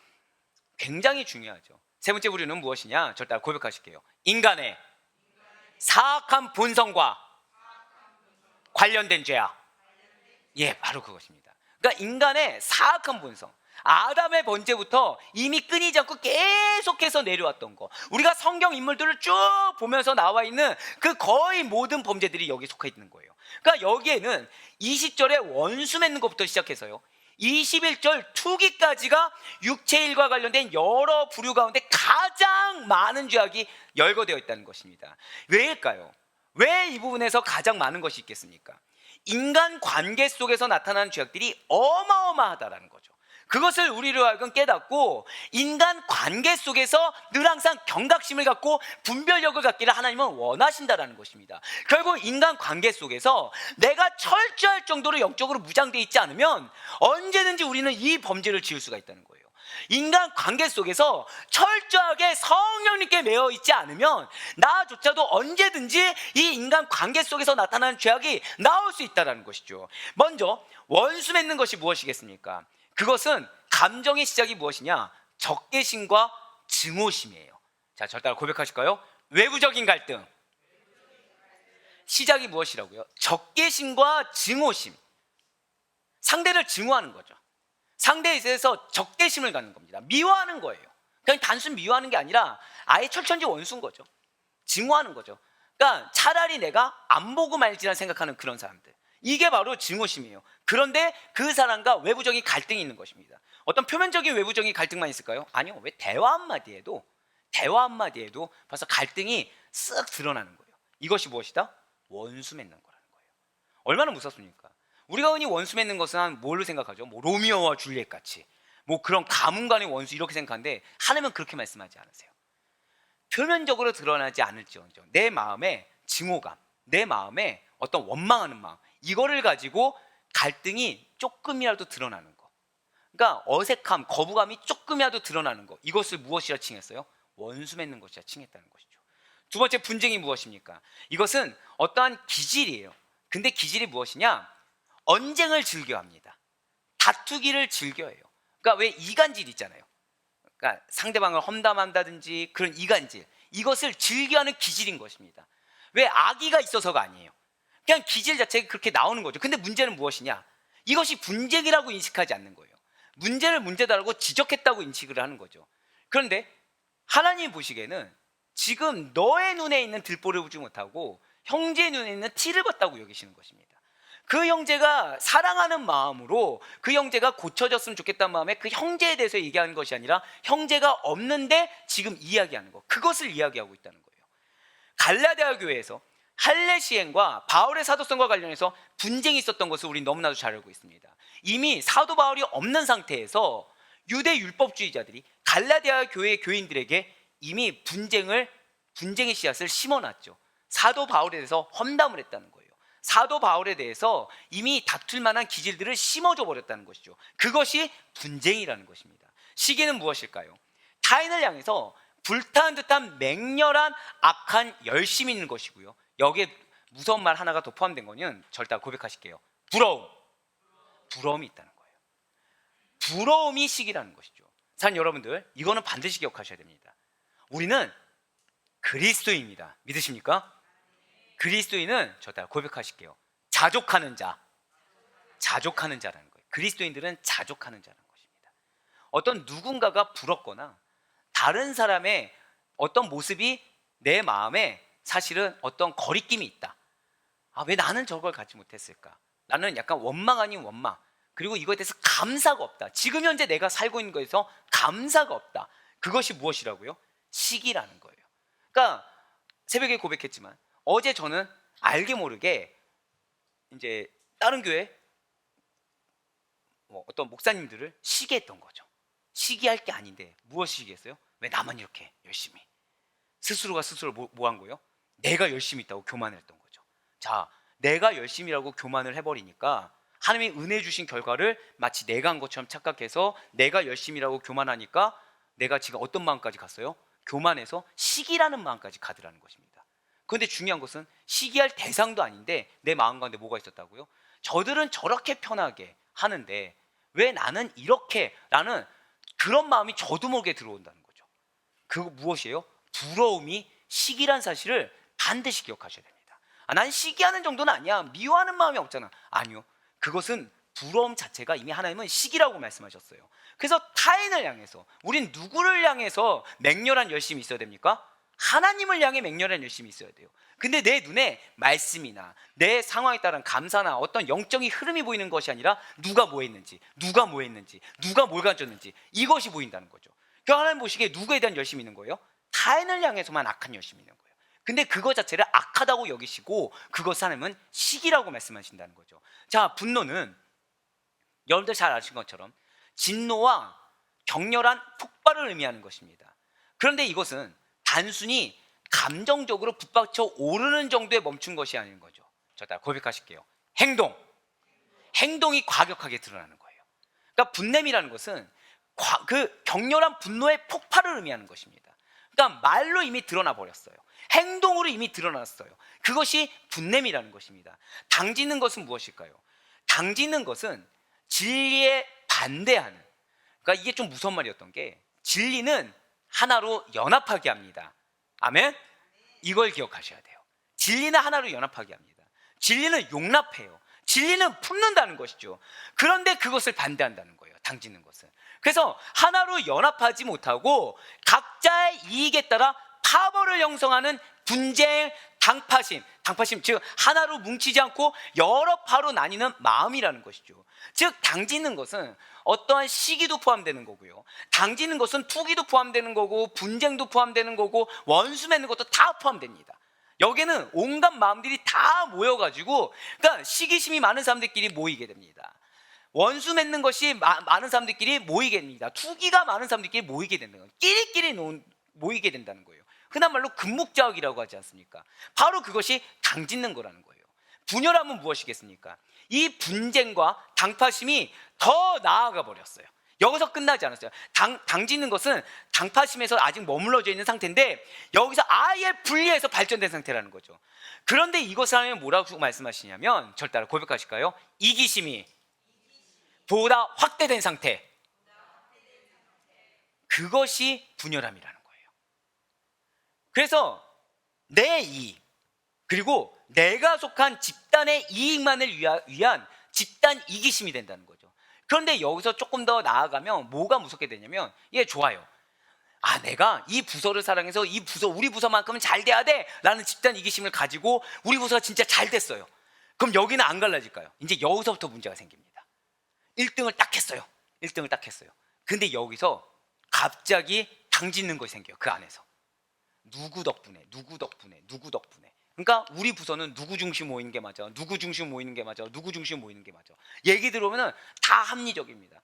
A: 굉장히 중요하죠. 세 번째 부류는 무엇이냐? 절 따라 고백하실게요. 인간의 사악한 본성과 관련된 죄악. 예, 바로 그것입니다. 그러니까 인간의 사악한 본성, 아담의 번제부터 이미 끊이지 않고 계속해서 내려왔던 거, 우리가 성경 인물들을 쭉 보면서 나와 있는 그 거의 모든 범죄들이 여기 속해 있는 거예요. 그러니까 여기에는 20절에 원수 맺는 것부터 시작해서요, 21절 투기까지가 육체일과 관련된 여러 부류 가운데 가장 많은 죄악이 열거되어 있다는 것입니다. 왜일까요? 왜 이 부분에서 가장 많은 것이 있겠습니까? 인간 관계 속에서 나타나는 죄악들이 어마어마하다라는 거죠. 그것을 우리로 하여금 깨닫고 인간 관계 속에서 늘 항상 경각심을 갖고 분별력을 갖기를 하나님은 원하신다라는 것입니다. 결국 인간 관계 속에서 내가 철저할 정도로 영적으로 무장되어 있지 않으면 언제든지 우리는 이 범죄를 지을 수가 있다는 거예요. 인간 관계 속에서 철저하게 성령님께 매여 있지 않으면 나조차도 언제든지 이 인간 관계 속에서 나타나는 죄악이 나올 수 있다는 것이죠. 먼저 원수 맺는 것이 무엇이겠습니까? 그것은 감정의 시작이 무엇이냐? 적개심과 증오심이에요. 자, 저 따라 고백하실까요? 외부적인 갈등. 시작이 무엇이라고요? 적개심과 증오심. 상대를 증오하는 거죠. 상대에 대해서 적개심을 갖는 겁니다. 미워하는 거예요. 그냥 단순 미워하는 게 아니라 아예 철천지 원수인 거죠. 증오하는 거죠. 그러니까 차라리 내가 안 보고 말지란 생각하는 그런 사람들, 이게 바로 증오심이에요. 그런데 그 사람과 외부적인 갈등이 있는 것입니다. 어떤 표면적인 외부적인 갈등만 있을까요? 아니요. 왜 대화 한마디에도 벌써 갈등이 쓱 드러나는 거예요. 이것이 무엇이다? 원수 맺는 거라는 거예요. 얼마나 무섭습니까? 우리가 흔히 원수 맺는 것은 뭘로 생각하죠? 뭐 로미오와 줄리엣 같이, 뭐 그런 가문 간의 원수 이렇게 생각하는데, 하나님은 그렇게 말씀하지 않으세요. 표면적으로 드러나지 않을지언정 내 마음의 증오감, 내 마음에 어떤 원망하는 마음, 이거를 가지고 갈등이 조금이라도 드러나는 거, 그러니까 어색함, 거부감이 조금이라도 드러나는 거, 이것을 무엇이라 칭했어요? 원수 맺는 것이라 칭했다는 것이죠. 두 번째 분쟁이 무엇입니까? 이것은 어떠한 기질이에요. 근데 기질이 무엇이냐? 언쟁을 즐겨합니다. 다투기를 즐겨해요. 그러니까 왜 이간질 있잖아요. 그러니까 상대방을 험담한다든지 그런 이간질, 이것을 즐겨하는 기질인 것입니다. 왜 악의가 있어서가 아니에요. 그냥 기질 자체가 그렇게 나오는 거죠. 근데 문제는 무엇이냐? 이것이 분쟁이라고 인식하지 않는 거예요. 문제를 문제다라고 지적했다고 인식을 하는 거죠. 그런데 하나님 보시기에는 지금 너의 눈에 있는 들보를 보지 못하고 형제의 눈에 있는 티를 봤다고 여기시는 것입니다. 그 형제가 사랑하는 마음으로 그 형제가 고쳐졌으면 좋겠다는 마음에 그 형제에 대해서 얘기하는 것이 아니라 형제가 없는데 지금 이야기하는 것, 그것을 이야기하고 있다는 거예요. 갈라디아 교회에서 할례 시행과 바울의 사도성과 관련해서 분쟁이 있었던 것을 우리 너무나도 잘 알고 있습니다. 이미 사도 바울이 없는 상태에서 유대 율법주의자들이 갈라디아 교회 교인들에게 이미 분쟁의 씨앗을 심어놨죠. 사도 바울에 대해서 험담을 했다는 거예요. 사도 바울에 대해서 이미 다툴 만한 기질들을 심어줘 버렸다는 것이죠. 그것이 분쟁이라는 것입니다. 시기는 무엇일까요? 타인을 향해서 불타는 듯한 맹렬한 악한 열심이 있는 것이고요. 여기에 무서운 말 하나가 더 포함된 거는 절대 고백하실게요. 부러움이 있다는 거예요. 부러움이 시기라는 것이죠. 자, 여러분들 이거는 반드시 기억하셔야 됩니다. 우리는 그리스도입니다. 믿으십니까? 그리스도인은 절대 고백하실게요. 자족하는 자라는 거예요. 그리스도인들은 자족하는 자라는 것입니다. 어떤 누군가가 부럽거나 다른 사람의 어떤 모습이 내 마음에 사실은 어떤 거리낌이 있다. 왜 나는 저걸 갖지 못했을까? 나는 약간 원망 아닌 원망, 그리고 이거에 대해서 감사가 없다. 지금 현재 내가 살고 있는 것에서 감사가 없다. 그것이 무엇이라고요? 시기라는 거예요. 그러니까 새벽에 고백했지만 어제 저는 알게 모르게 이제 다른 교회 어떤 목사님들을 시기했던 거죠. 시기할 게 아닌데 무엇을 시기했어요? 왜 나만 이렇게 열심히? 스스로가 스스로 뭐 한 거예요? 내가 열심히 있다고 교만을 했던 거죠. 자, 내가 열심히라고 교만을 해버리니까 하나님이 은혜 주신 결과를 마치 내가 한 것처럼 착각해서 내가 열심히라고 교만하니까 내가 지금 어떤 마음까지 갔어요? 교만해서 시기라는 마음까지 가더라는 것입니다. 그런데 중요한 것은 시기할 대상도 아닌데 내 마음 가운데 뭐가 있었다고요? 저들은 저렇게 편하게 하는데 왜 나는 이렇게, 라는 그런 마음이 저도 모르게 들어온다는 거죠. 그거 무엇이에요? 부러움이 시기란 사실을 반드시 기억하셔야 됩니다. 난 시기하는 정도는 아니야, 미워하는 마음이 없잖아. 아니요, 그것은 부러움 자체가 이미 하나님은 시기라고 말씀하셨어요. 그래서 타인을 향해서, 우린 누구를 향해서 맹렬한 열심이 있어야 됩니까? 하나님을 향해 맹렬한 열심이 있어야 돼요. 근데 내 눈에 말씀이나 내 상황에 따른 감사나 어떤 영적인 흐름이 보이는 것이 아니라 누가 뭐 했는지, 누가 뭐 했는지, 누가 뭘 가졌는지, 이것이 보인다는 거죠. 그러니까 하나님 보시기에 누구에 대한 열심이 있는 거예요? 타인을 향해서만 악한 열심이 있는 거예요. 근데 그것 자체를 악하다고 여기시고 그것을 하나님은 시기라고 말씀하신다는 거죠. 자, 분노는 여러분들 잘 아시는 것처럼 진노와 격렬한 폭발을 의미하는 것입니다. 그런데 이것은 단순히 감정적으로 붙박혀 오르는 정도에 멈춘 것이 아닌 거죠. 저 따라 고백하실게요. 행동이 과격하게 드러나는 거예요. 그러니까 분냄이라는 것은 그 격렬한 분노의 폭발을 의미하는 것입니다. 그러니까 말로 이미 드러나 버렸어요. 행동으로 이미 드러났어요. 그것이 분냄이라는 것입니다. 당짓는 것은 무엇일까요? 당짓는 것은 진리에 반대하는, 그러니까 이게 좀 무서운 말이었던 게, 진리는 하나로 연합하게 합니다. 아멘? 이걸 기억하셔야 돼요. 진리는 하나로 연합하게 합니다. 진리는 용납해요. 진리는 품는다는 것이죠. 그런데 그것을 반대한다는 거예요, 당짓는 것은. 그래서 하나로 연합하지 못하고 각자의 이익에 따라 파벌을 형성하는 분쟁, 당파심, 즉 하나로 뭉치지 않고 여러 파로 나뉘는 마음이라는 것이죠. 즉 당짓는 것은 어떠한 시기도 포함되는 거고요, 당짓는 것은 투기도 포함되는 거고, 분쟁도 포함되는 거고, 원수 맺는 것도 다 포함됩니다. 여기는 온갖 마음들이 다 모여가지고, 그러니까 시기심이 많은 사람들끼리 모이게 됩니다. 원수 맺는 것이 많은 사람들끼리 모이게 됩니다. 투기가 많은 사람들끼리 모이게 된다는 거예요. 끼리끼리 모이게 된다는 거예요. 흔한 말로 금목자학이라고 하지 않습니까? 바로 그것이 당짓는 거라는 거예요. 분열함은 무엇이겠습니까? 이 분쟁과 당파심이 더 나아가 버렸어요. 여기서 끝나지 않았어요. 당짓는 것은 당파심에서 아직 머물러져 있는 상태인데 여기서 아예 분리해서 발전된 상태라는 거죠. 그런데 이것을 하면 뭐라고 말씀하시냐면, 절 따라 고백하실까요? 이기심이 보다 확대된 상태, 그것이 분열함이라는 거예요. 그래서 내 이익, 그리고 내가 속한 집단의 이익만을 위한 집단 이기심이 된다는 거죠. 그런데 여기서 조금 더 나아가면 뭐가 무섭게 되냐면, 예, 좋아요, 내가 이 부서를 사랑해서 이 부서, 우리 부서만큼은 잘 돼야 돼 라는 집단 이기심을 가지고 우리 부서가 진짜 잘 됐어요. 그럼 여기는 안 갈라질까요? 이제 여기서부터 문제가 생깁니다. 1등을 딱 했어요. 근데 여기서 갑자기 당짓는 것이 생겨요. 그 안에서 누구 덕분에. 그러니까 우리 부서는 누구 중심 모이는 게 맞아, 누구 중심 모이는 게 맞아. 얘기 들어오면 다 합리적입니다.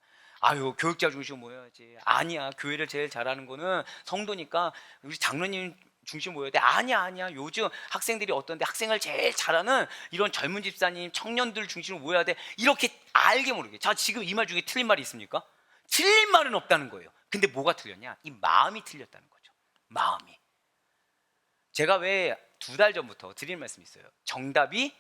A: 교육자 중심 모여야지. 아니야, 교회를 제일 잘하는 거는 성도니까 우리 장로님 중심 모여야 돼. 아니야, 요즘 학생들이 어떤데 학생을 제일 잘하는 이런 젊은 집사님, 청년들 중심으로 모여야 돼. 이렇게 알게 모르게. 자, 지금 이 말 중에 틀린 말이 있습니까? 틀린 말은 없다는 거예요. 근데 뭐가 틀렸냐? 이 마음이 틀렸다는 거죠. 마음이. 제가 왜 2달 전부터 드리는 말씀이 있어요. 정답이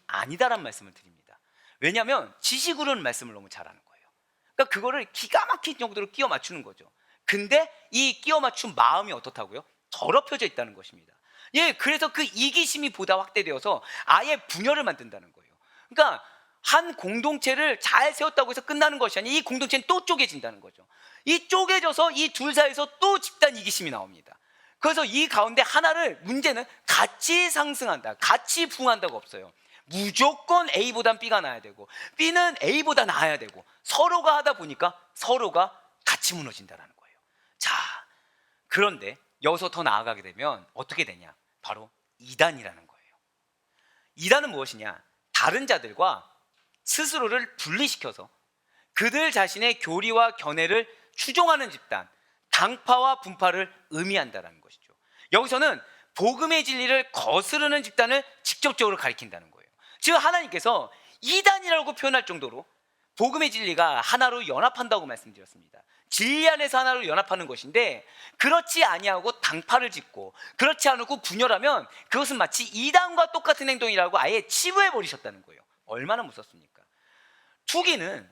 A: 아니다라는 말씀을 드립니다. 왜냐하면 지식으로는 말씀을 너무 잘하는 거예요. 그러니까 그거를 기가 막힌 정도로 끼워 맞추는 거죠. 근데 이 끼워 맞춘 마음이 어떻다고요? 더럽혀져 있다는 것입니다. 예, 그래서 그 이기심이 보다 확대되어서 아예 분열을 만든다는 거예요. 그러니까 한 공동체를 잘 세웠다고 해서 끝나는 것이 아니라 이 공동체는 또 쪼개진다는 거죠. 이 쪼개져서 이 둘 사이에서 또 집단 이기심이 나옵니다. 그래서 이 가운데 하나를, 문제는 같이 상승한다, 같이 부흥한다고 없어요. 무조건 A보단 B가 나야 되고 B는 A보다 나아야 되고, 서로가 하다 보니까 서로가 같이 무너진다는 거예요. 자, 그런데 여기서 더 나아가게 되면 어떻게 되냐? 바로 이단이라는 거예요. 이단은 무엇이냐? 다른 자들과 스스로를 분리시켜서 그들 자신의 교리와 견해를 추종하는 집단, 당파와 분파를 의미한다는 것이죠. 여기서는 복음의 진리를 거스르는 집단을 직접적으로 가리킨다는 거예요. 즉 하나님께서 이단이라고 표현할 정도로 복음의 진리가 하나로 연합한다고 말씀드렸습니다. 진리 안에서 하나로 연합하는 것인데, 그렇지 아니하고 당파를 짓고 그렇지 않고 분열하면 그것은 마치 이단과 똑같은 행동이라고 아예 치부해 버리셨다는 거예요. 얼마나 무섭습니까? 투기는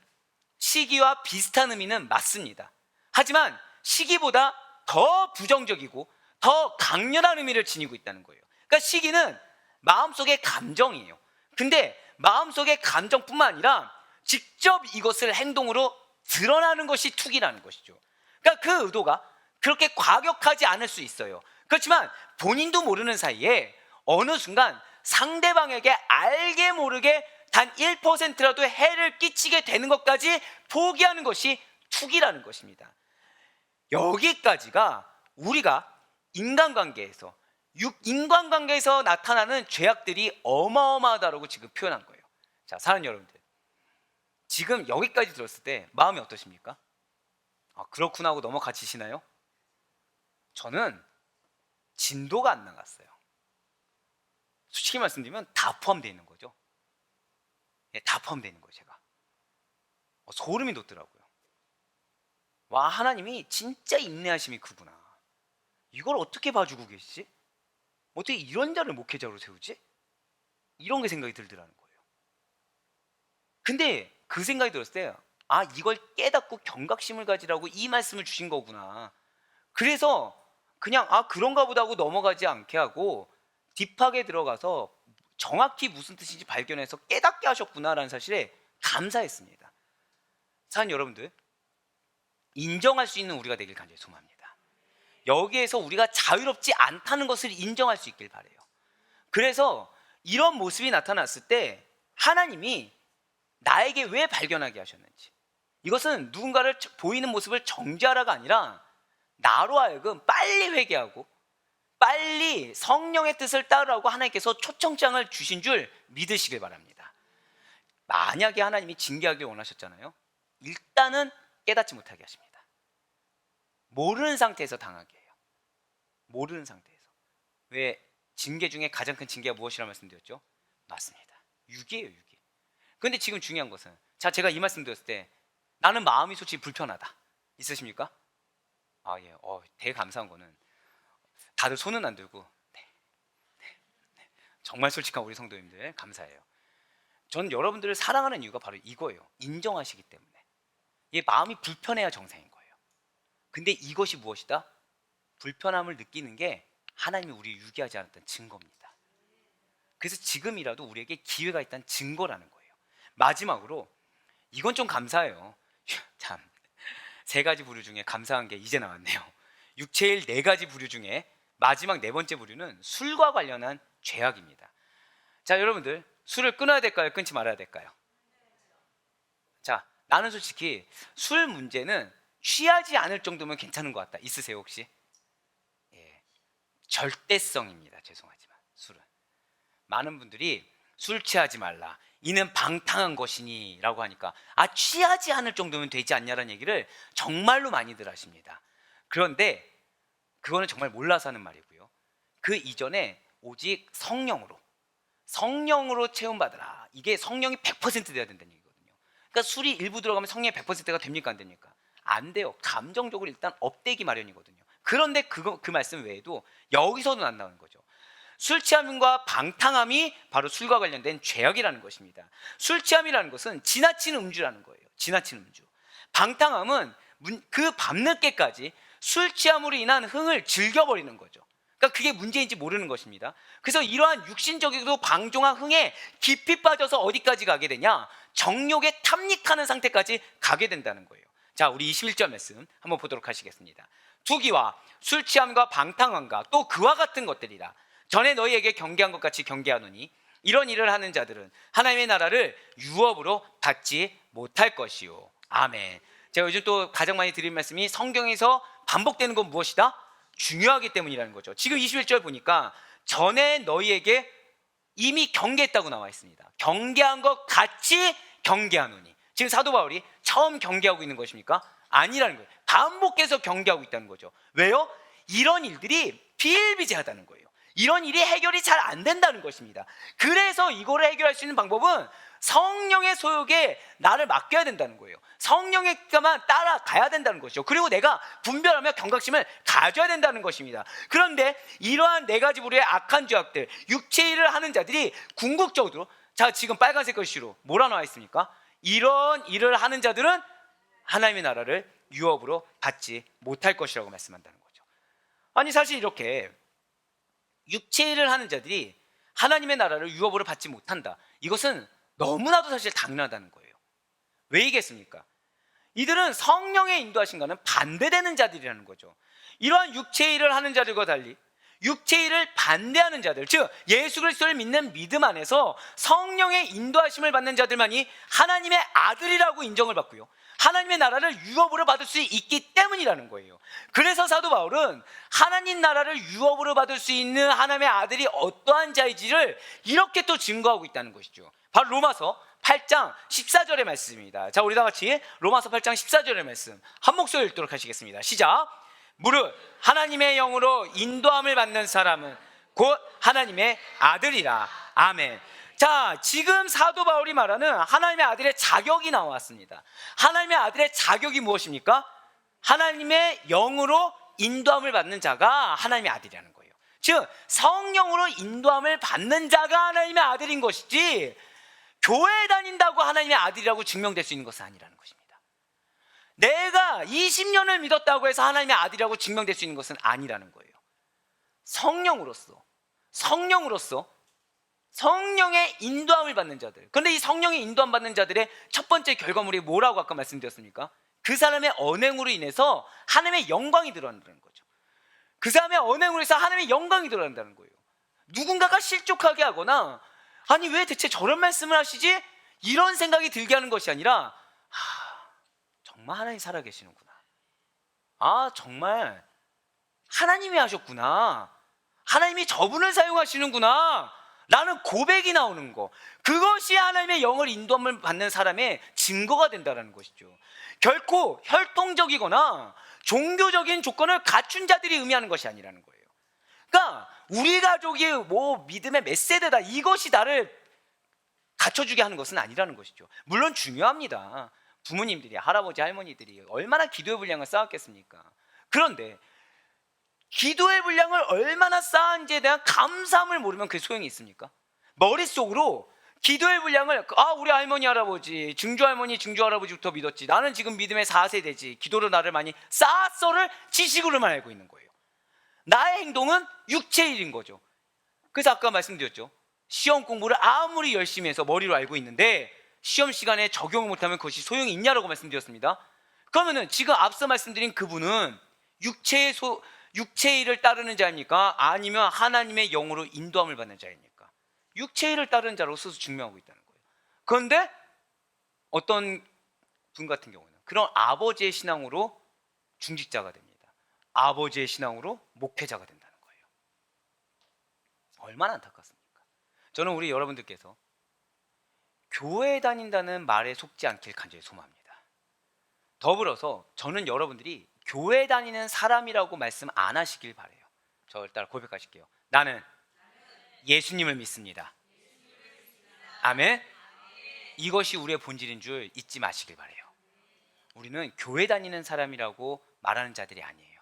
A: 시기와 비슷한 의미는 맞습니다. 하지만 시기보다 더 부정적이고 더 강렬한 의미를 지니고 있다는 거예요. 그러니까 시기는 마음속의 감정이에요. 근데 마음속의 감정뿐만 아니라 직접 이것을 행동으로 드러나는 것이 투기라는 것이죠. 그러니까 그 의도가 그렇게 과격하지 않을 수 있어요. 그렇지만 본인도 모르는 사이에 어느 순간 상대방에게 알게 모르게 단 1%라도 해를 끼치게 되는 것까지 포기하는 것이 투기라는 것입니다. 여기까지가 우리가 인간관계에서 나타나는 죄악들이 어마어마하다고 지금 표현한 거예요. 자, 사랑하는 여러분들, 지금 여기까지 들었을 때 마음이 어떠십니까? 아, 그렇구나 하고 넘어가시나요? 저는 진도가 안 나갔어요. 솔직히 말씀드리면 다 포함되어 있는 거죠. 예, 다 포함되어 있는 거예요. 제가 소름이 돋더라고요. 와, 하나님이 진짜 인내하심이 크구나. 이걸 어떻게 봐주고 계시지? 어떻게 이런 자를 목회자로 세우지? 이런 게 생각이 들더라는 거예요. 근데 그 생각이 들었을 때, 아, 이걸 깨닫고 경각심을 가지라고 이 말씀을 주신 거구나. 그래서 그냥 그런가 보다 하고 넘어가지 않게 하고 딥하게 들어가서 정확히 무슨 뜻인지 발견해서 깨닫게 하셨구나라는 사실에 감사했습니다. 사랑하는 여러분들, 인정할 수 있는 우리가 되길 간절히 소망합니다. 여기에서 우리가 자유롭지 않다는 것을 인정할 수 있길 바라요. 그래서 이런 모습이 나타났을 때 하나님이 나에게 왜 발견하게 하셨는지, 이것은 누군가를 보이는 모습을 정죄하라가 아니라 나로 하여금 빨리 회개하고 빨리 성령의 뜻을 따르라고 하나님께서 초청장을 주신 줄 믿으시길 바랍니다. 만약에 하나님이 징계하길 원하셨잖아요. 일단은 깨닫지 못하게 하십니다. 모르는 상태에서 당하게 해요. 모르는 상태에서. 왜 징계 중에 가장 큰 징계가 무엇이라고 말씀드렸죠? 맞습니다. 유기예요, 유기. 그런데 지금 중요한 것은, 자, 제가 이 말씀 드렸을 때 나는 마음이 솔직히 불편하다, 있으십니까? 예, 되게 감사한 거는 다들 손은 안 들고 네. 정말 솔직한 우리 성도님들 감사해요. 전 여러분들을 사랑하는 이유가 바로 이거예요. 인정하시기 때문에. 이 마음이 불편해야 정상인 거예요. 근데 이것이 무엇이다? 불편함을 느끼는 게 하나님이 우리를 유기하지 않았다는 증거입니다. 그래서 지금이라도 우리에게 기회가 있다는 증거라는 거예요. 마지막으로 이건 좀 감사해요. 참, 3가지 부류 중에 감사한 게 이제 나왔네요. 육체일 4가지 부류 중에 마지막 4번째 부류는 술과 관련한 죄악입니다. 자, 여러분들, 술을 끊어야 될까요? 끊지 말아야 될까요? 자, 나는 솔직히 술 문제는 취하지 않을 정도면 괜찮은 것 같다. 있으세요 혹시? 예, 절대성입니다. 죄송하지만 술은, 많은 분들이 술 취하지 말라, 이는 방탕한 것이니 라고 하니까 취하지 않을 정도면 되지 않냐라는 얘기를 정말로 많이들 하십니다. 그런데 그거는 정말 몰라서 하는 말이고요. 그 이전에 오직 성령으로 체험받으라. 이게 성령이 100% 돼야 된다는 얘기거든요. 그러니까 술이 일부 들어가면 성령이 100%가 됩니까 안 됩니까? 안 돼요. 감정적으로 일단 업되기 마련이거든요. 그런데 그 말씀 외에도 여기서도 안 나오는 거죠. 술 취함과 방탕함이 바로 술과 관련된 죄악이라는 것입니다. 술 취함이라는 것은 지나친 음주라는 거예요. 지나친 음주. 방탕함은 그 밤늦게까지 술 취함으로 인한 흥을 즐겨버리는 거죠. 그러니까 그게 문제인지 모르는 것입니다. 그래서 이러한 육신적이고 방종한 흥에 깊이 빠져서 어디까지 가게 되냐? 정욕에 탐닉하는 상태까지 가게 된다는 거예요. 자, 우리 21절 말씀 한번 보도록 하시겠습니다. 투기와 술 취함과 방탕함과 또 그와 같은 것들이라 전에 너희에게 경계한 것 같이 경계하노니 이런 일을 하는 자들은 하나님의 나라를 유업으로 받지 못할 것이요. 아멘. 제가 요즘 또 가장 많이 드린 말씀이 성경에서 반복되는 건 무엇이다? 중요하기 때문이라는 거죠. 지금 21절 보니까 전에 너희에게 이미 경계했다고 나와 있습니다. 경계한 것 같이 경계하노니. 지금 사도 바울이 처음 경계하고 있는 것입니까? 아니라는 거예요. 반복해서 경계하고 있다는 거죠. 왜요? 이런 일들이 비일비재하다는 거예요. 이런 일이 해결이 잘 안 된다는 것입니다. 그래서 이거를 해결할 수 있는 방법은 성령의 소욕에 나를 맡겨야 된다는 거예요. 성령에게만 따라가야 된다는 것이죠. 그리고 내가 분별하며 경각심을 가져야 된다는 것입니다. 그런데 이러한 네 가지 부류의 악한 죄악들, 육체 일을 하는 자들이 궁극적으로, 자, 지금 빨간색 글씨로 뭐라 나와 있습니까? 이런 일을 하는 자들은 하나님의 나라를 유업으로 받지 못할 것이라고 말씀한다는 거죠. 아니, 사실 이렇게 육체 일을 하는 자들이 하나님의 나라를 유업으로 받지 못한다, 이것은 너무나도 사실 당연하다는 거예요. 왜 이겠습니까? 이들은 성령의 인도하심과는 반대되는 자들이라는 거죠. 이러한 육체 일을 하는 자들과 달리 육체 일을 반대하는 자들, 즉 예수 그리스도를 믿는 믿음 안에서 성령의 인도하심을 받는 자들만이 하나님의 아들이라고 인정을 받고요, 하나님의 나라를 유업으로 받을 수 있기 때문이라는 거예요. 그래서 사도 바울은 하나님 나라를 유업으로 받을 수 있는 하나님의 아들이 어떠한 자인지를 이렇게 또 증거하고 있다는 것이죠. 바로 로마서 8장 14절의 말씀입니다. 자, 우리 다 같이 로마서 8장 14절의 말씀 한 목소리 읽도록 하시겠습니다. 시작. 무릇 하나님의 영으로 인도함을 받는 사람은 곧 하나님의 아들이라. 아멘. 자, 지금 사도 바울이 말하는 하나님의 아들의 자격이 나왔습니다. 하나님의 아들의 자격이 무엇입니까? 하나님의 영으로 인도함을 받는 자가 하나님의 아들이라는 거예요. 즉 성령으로 인도함을 받는 자가 하나님의 아들인 것이지, 교회 다닌다고 하나님의 아들이라고 증명될 수 있는 것은 아니라는 것입니다. 내가 20년을 믿었다고 해서 하나님의 아들이라고 증명될 수 있는 것은 아니라는 거예요. 성령으로서 성령의 인도함을 받는 자들. 그런데 이 성령의 인도함 받는 자들의 첫 번째 결과물이 뭐라고 아까 말씀드렸습니까? 그 사람의 언행으로 인해서 하나님의 영광이 드러난다는 거죠. 그 사람의 언행으로 해서 하나님의 영광이 드러난다는 거예요. 누군가가 실족하게 하거나, 아니 왜 대체 저런 말씀을 하시지? 이런 생각이 들게 하는 것이 아니라, 정말 하나님 살아계시는구나, 정말 하나님이 하셨구나, 하나님이 저분을 사용하시는구나 라는 고백이 나오는 거, 그것이 하나님의 영을 인도함을 받는 사람의 증거가 된다는 것이죠. 결코 혈통적이거나 종교적인 조건을 갖춘 자들이 의미하는 것이 아니라는 거예요. 그러니까 우리 가족이 뭐 믿음의 몇 세대다, 이것이 나를 갖춰주게 하는 것은 아니라는 것이죠. 물론 중요합니다. 부모님들이, 할아버지 할머니들이 얼마나 기도의 분량을 쌓았겠습니까? 그런데 기도의 분량을 얼마나 쌓은지에 대한 감사함을 모르면 그게 소용이 있습니까? 머릿속으로 기도의 분량을, 우리 할머니 할아버지, 증조 할머니 증조 할아버지부터 믿었지, 나는 지금 믿음의 4세대지, 기도로 나를 많이 쌓았어를 지식으로만 알고 있는 거예요. 나의 행동은 육체일인 거죠. 그래서 아까 말씀드렸죠. 시험 공부를 아무리 열심히 해서 머리로 알고 있는데 시험 시간에 적용을 못하면 그것이 소용이 있냐라고 말씀드렸습니다. 그러면은 지금 앞서 말씀드린 그분은 육체의 일을 따르는 자입니까? 아니면 하나님의 영으로 인도함을 받는 자입니까? 육체의 일을 따르는 자로서 증명하고 있다는 거예요. 그런데 어떤 분 같은 경우는 그런 아버지의 신앙으로 중직자가 됩니다. 아버지의 신앙으로 목회자가 된다는 거예요. 얼마나 안타깝습니까? 저는 우리 여러분들께서 교회 다닌다는 말에 속지 않길 간절히 소망합니다. 더불어서 저는 여러분들이 교회 다니는 사람이라고 말씀 안 하시길 바라요. 저 일단 고백하실게요. 나는 예수님을 믿습니다. 아멘. 이것이 우리의 본질인 줄 잊지 마시길 바라요. 우리는 교회 다니는 사람이라고 말하는 자들이 아니에요.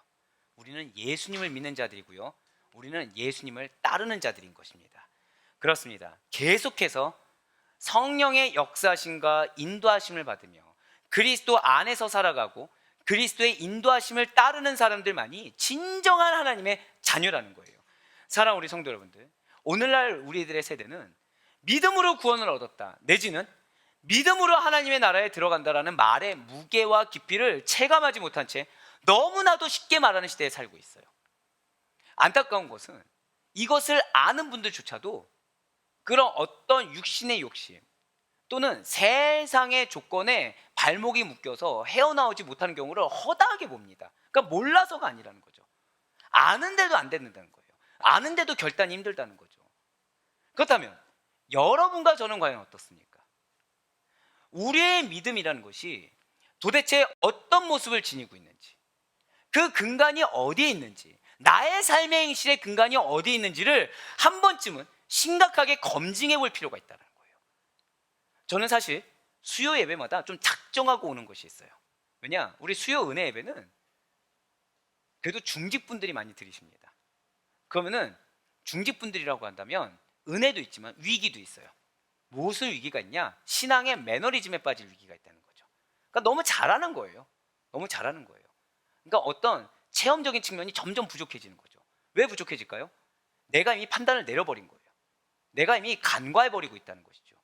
A: 우리는 예수님을 믿는 자들이고요, 우리는 예수님을 따르는 자들인 것입니다. 그렇습니다. 계속해서 성령의 역사하심과 인도하심을 받으며 그리스도 안에서 살아가고 그리스도의 인도하심을 따르는 사람들만이 진정한 하나님의 자녀라는 거예요. 사랑하는 우리 성도 여러분들, 오늘날 우리들의 세대는 믿음으로 구원을 얻었다 내지는 믿음으로 하나님의 나라에 들어간다라는 말의 무게와 깊이를 체감하지 못한 채 너무나도 쉽게 말하는 시대에 살고 있어요. 안타까운 것은 이것을 아는 분들조차도 그런 어떤 육신의 욕심 또는 세상의 조건에 발목이 묶여서 헤어나오지 못하는 경우를 허다하게 봅니다. 그러니까 몰라서가 아니라는 거죠. 아는데도 안 된다는 거예요. 아는데도 결단이 힘들다는 거죠. 그렇다면 여러분과 저는 과연 어떻습니까? 우리의 믿음이라는 것이 도대체 어떤 모습을 지니고 있는지, 그 근간이 어디에 있는지, 나의 삶의 행실의 근간이 어디에 있는지를 한 번쯤은 심각하게 검증해 볼 필요가 있다는 거예요. 저는 사실 수요 예배마다 좀 작정하고 오는 것이 있어요. 왜냐? 우리 수요 은혜 예배는 그래도 중직분들이 많이 들으십니다. 그러면은 중직분들이라고 한다면 은혜도 있지만 위기도 있어요. 무슨 위기가 있냐? 신앙의 매너리즘에 빠질 위기가 있다는 거죠. 그러니까 너무 잘하는 거예요. 너무 잘하는 거예요. 그러니까 어떤 체험적인 측면이 점점 부족해지는 거죠. 왜 부족해질까요? 내가 이미 판단을 내려버린 거예요. 내가 이미 간과해버리고 있다는 것이죠.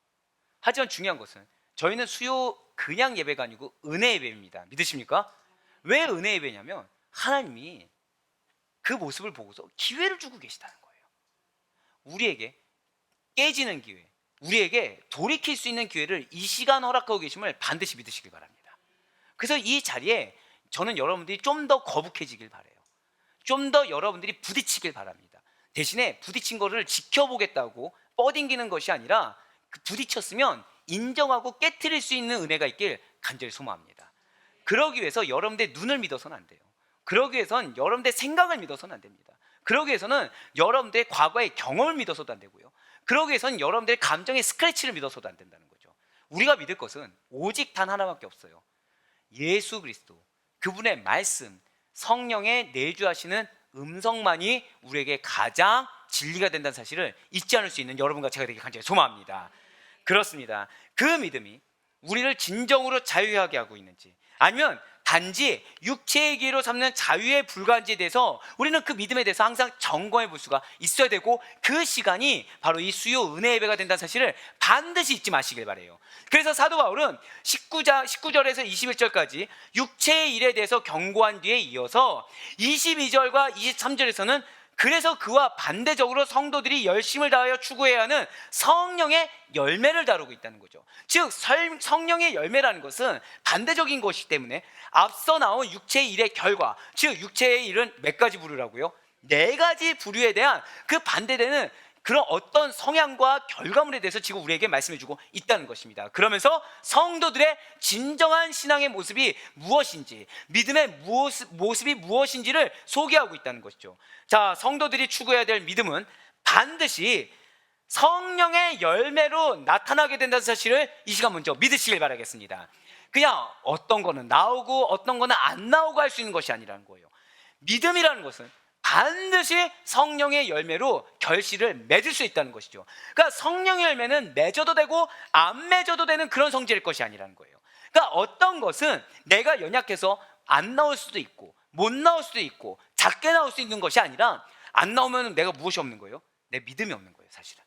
A: 하지만 중요한 것은 저희는 수요 그냥 예배가 아니고 은혜 예배입니다. 믿으십니까? 왜 은혜 예배냐면 하나님이 그 모습을 보고서 기회를 주고 계시다는 거예요. 우리에게 깨지는 기회, 우리에게 돌이킬 수 있는 기회를 이 시간 허락하고 계심을 반드시 믿으시길 바랍니다. 그래서 이 자리에 저는 여러분들이 좀 더 거북해지길 바라요. 좀 더 여러분들이 부딪히길 바랍니다. 대신에 부딪힌 거를 지켜보겠다고 뻗ing기는 것이 아니라 그 부딪혔으면 인정하고 깨트릴 수 있는 은혜가 있길 간절히 소망합니다. 그러기 위해서 여러분들의 눈을 믿어서는 안 돼요. 그러기 위해서는 여러분들의 생각을 믿어서는 안 됩니다. 그러기 위해서는 여러분들의 과거의 경험을 믿어서도 안 되고요. 그러기 위해서는 여러분들의 감정의 스크래치를 믿어서도 안 된다는 거죠. 우리가 믿을 것은 오직 단 하나밖에 없어요. 예수 그리스도, 그분의 말씀, 성령의 내주하시는 음성만이 우리에게 가장 진리가 된다는 사실을 잊지 않을 수 있는 여러분과 제가 되길 간절히 소망합니다. 그렇습니다. 그 믿음이 우리를 진정으로 자유하게 하고 있는지, 아니면 단지 육체의 기회로 삼는 자유에 불과한지에 대해서 우리는 그 믿음에 대해서 항상 점검해 볼 수가 있어야 되고, 그 시간이 바로 이 수요 은혜 예배가 된다는 사실을 반드시 잊지 마시길 바라요. 그래서 사도 바울은 19절에서 21절까지 육체의 일에 대해서 경고한 뒤에 이어서 22절과 23절에서는 그래서 그와 반대적으로 성도들이 열심을 다하여 추구해야 하는 성령의 열매를 다루고 있다는 거죠. 즉 성령의 열매라는 것은 반대적인 것이기 때문에 앞서 나온 육체의 일의 결과, 즉 육체의 일은 몇 가지 부류라고요? 4가지 부류에 대한 그 반대되는 그런 어떤 성향과 결과물에 대해서 지금 우리에게 말씀해주고 있다는 것입니다. 그러면서 성도들의 진정한 신앙의 모습이 무엇인지, 믿음의 모습이 무엇인지를 소개하고 있다는 것이죠. 자, 성도들이 추구해야 될 믿음은 반드시 성령의 열매로 나타나게 된다는 사실을 이 시간 먼저 믿으시길 바라겠습니다. 그냥 어떤 거는 나오고 어떤 거는 안 나오고 할 수 있는 것이 아니라는 거예요. 믿음이라는 것은 반드시 성령의 열매로 결실을 맺을 수 있다는 것이죠. 그러니까 성령의 열매는 맺어도 되고 안 맺어도 되는 그런 성질일 것이 아니라는 거예요. 그러니까 어떤 것은 내가 연약해서 안 나올 수도 있고 못 나올 수도 있고 작게 나올 수 있는 것이 아니라, 안 나오면 내가 무엇이 없는 거예요? 내 믿음이 없는 거예요. 사실은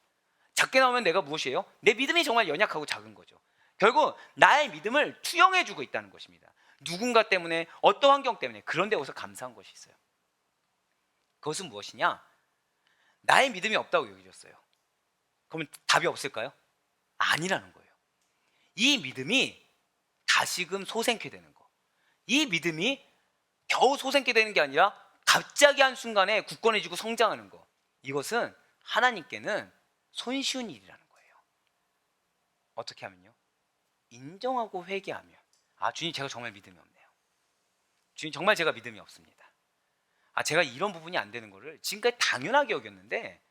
A: 작게 나오면 내가 무엇이에요? 내 믿음이 정말 연약하고 작은 거죠. 결국 나의 믿음을 투영해 주고 있다는 것입니다. 누군가 때문에, 어떤 환경 때문에. 그런데 여기서 감사한 것이 있어요. 그것은 무엇이냐? 나의 믿음이 없다고 여겨졌어요. 그러면 답이 없을까요? 아니라는 거예요. 이 믿음이 다시금 소생케 되는 거, 이 믿음이 겨우 소생케 되는 게 아니라 갑자기 한순간에 굳건해지고 성장하는 거, 이것은 하나님께는 손쉬운 일이라는 거예요. 어떻게 하면요? 인정하고 회개하며, 아, 주님 제가 정말 믿음이 없네요. 주님 정말 제가 믿음이 없습니다. 아, 제가 이런 부분이 안 되는 거를 지금까지 당연하게 여겼는데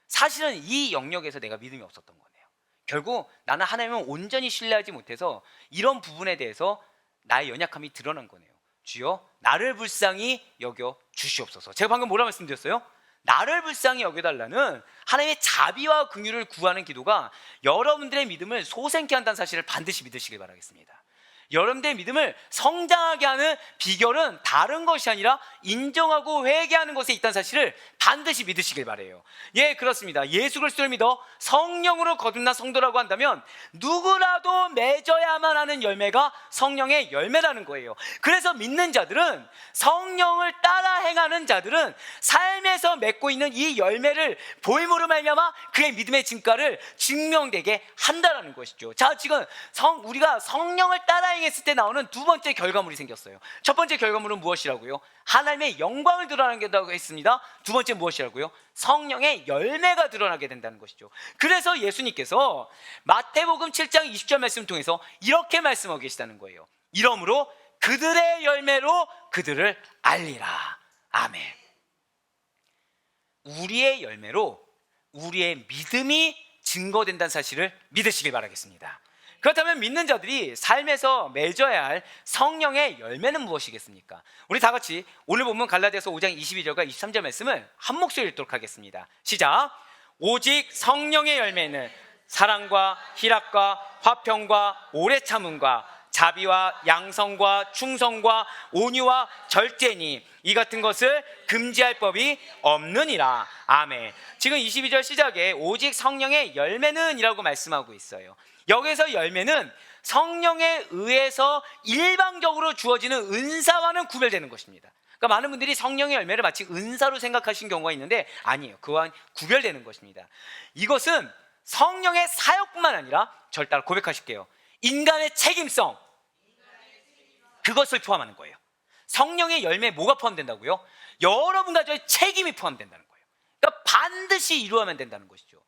A: 사실은 이 영역에서 내가 믿음이 없었던 거네요. 결국 나는 하나님을 온전히 신뢰하지 못해서 이런 부분에 대해서 나의 연약함이 드러난 거네요. 주여 나를 불쌍히 여겨 주시옵소서. 제가 방금 뭐라 말씀드렸어요? 나를 불쌍히 여겨달라는 하나님의 자비와 긍휼을 구하는 기도가 여러분들의 믿음을 솟행케 한다는 사실을 반드시 믿으시길 바라겠습니다. 여러분들의 믿음을 성장하게 하는 비결은 다른 것이 아니라 인정하고 회개하는 것에 있다는 사실을 반드시 믿으시길 바라요. 예, 그렇습니다. 예수 그리스도를 믿어 성령으로 거듭난 성도라고 한다면 누구라도 맺어야만 하는 열매가 성령의 열매라는 거예요. 그래서 믿는 자들은, 성령을 따라 행하는 자들은 삶에서 맺고 있는 이 열매를 보임으로 말미암아 그의 믿음의 진가를 증명되게 한다라는 것이죠. 자, 지금 우리가 성령을 따라 행했을 때 나오는 두 번째 결과물이 생겼어요. 첫 번째 결과물은 무엇이라고요? 하나님의 영광을 드러나게 했습니다. 두 번째 무엇이라고요? 성령의 열매가 드러나게 된다는 것이죠. 그래서 예수님께서 마태복음 7장 20절 말씀을 통해서 이렇게 말씀하고 계시다는 거예요. 이러므로 그들의 열매로 그들을 알리라. 아멘. 우리의 열매로 우리의 믿음이 증거된다는 사실을 믿으시길 바라겠습니다. 그렇다면 믿는 자들이 삶에서 맺어야 할 성령의 열매는 무엇이겠습니까? 우리 다 같이 오늘 본문 갈라디아서 5장 22절과 23절 말씀을 한 목소리로 읽도록 하겠습니다. 시작. 오직 성령의 열매는 사랑과 희락과 화평과 오래 참음과 자비와 양성과 충성과 온유와 절제니 이 같은 것을 금지할 법이 없느니라. 아멘. 지금 22절 시작에 오직 성령의 열매는 이라고 말씀하고 있어요. 여기서 열매는 성령에 의해서 일방적으로 주어지는 은사와는 구별되는 것입니다. 그러니까 많은 분들이 성령의 열매를 마치 은사로 생각하시는 경우가 있는데 아니에요. 그와 구별되는 것입니다. 이것은 성령의 사역뿐만 아니라 저를 따라 고백하실게요. 인간의 책임성, 그것을 포함하는 거예요. 성령의 열매에 뭐가 포함된다고요? 여러분과 저의 책임이 포함된다는 거예요. 그러니까 반드시 이루어야만 된다는 것이죠.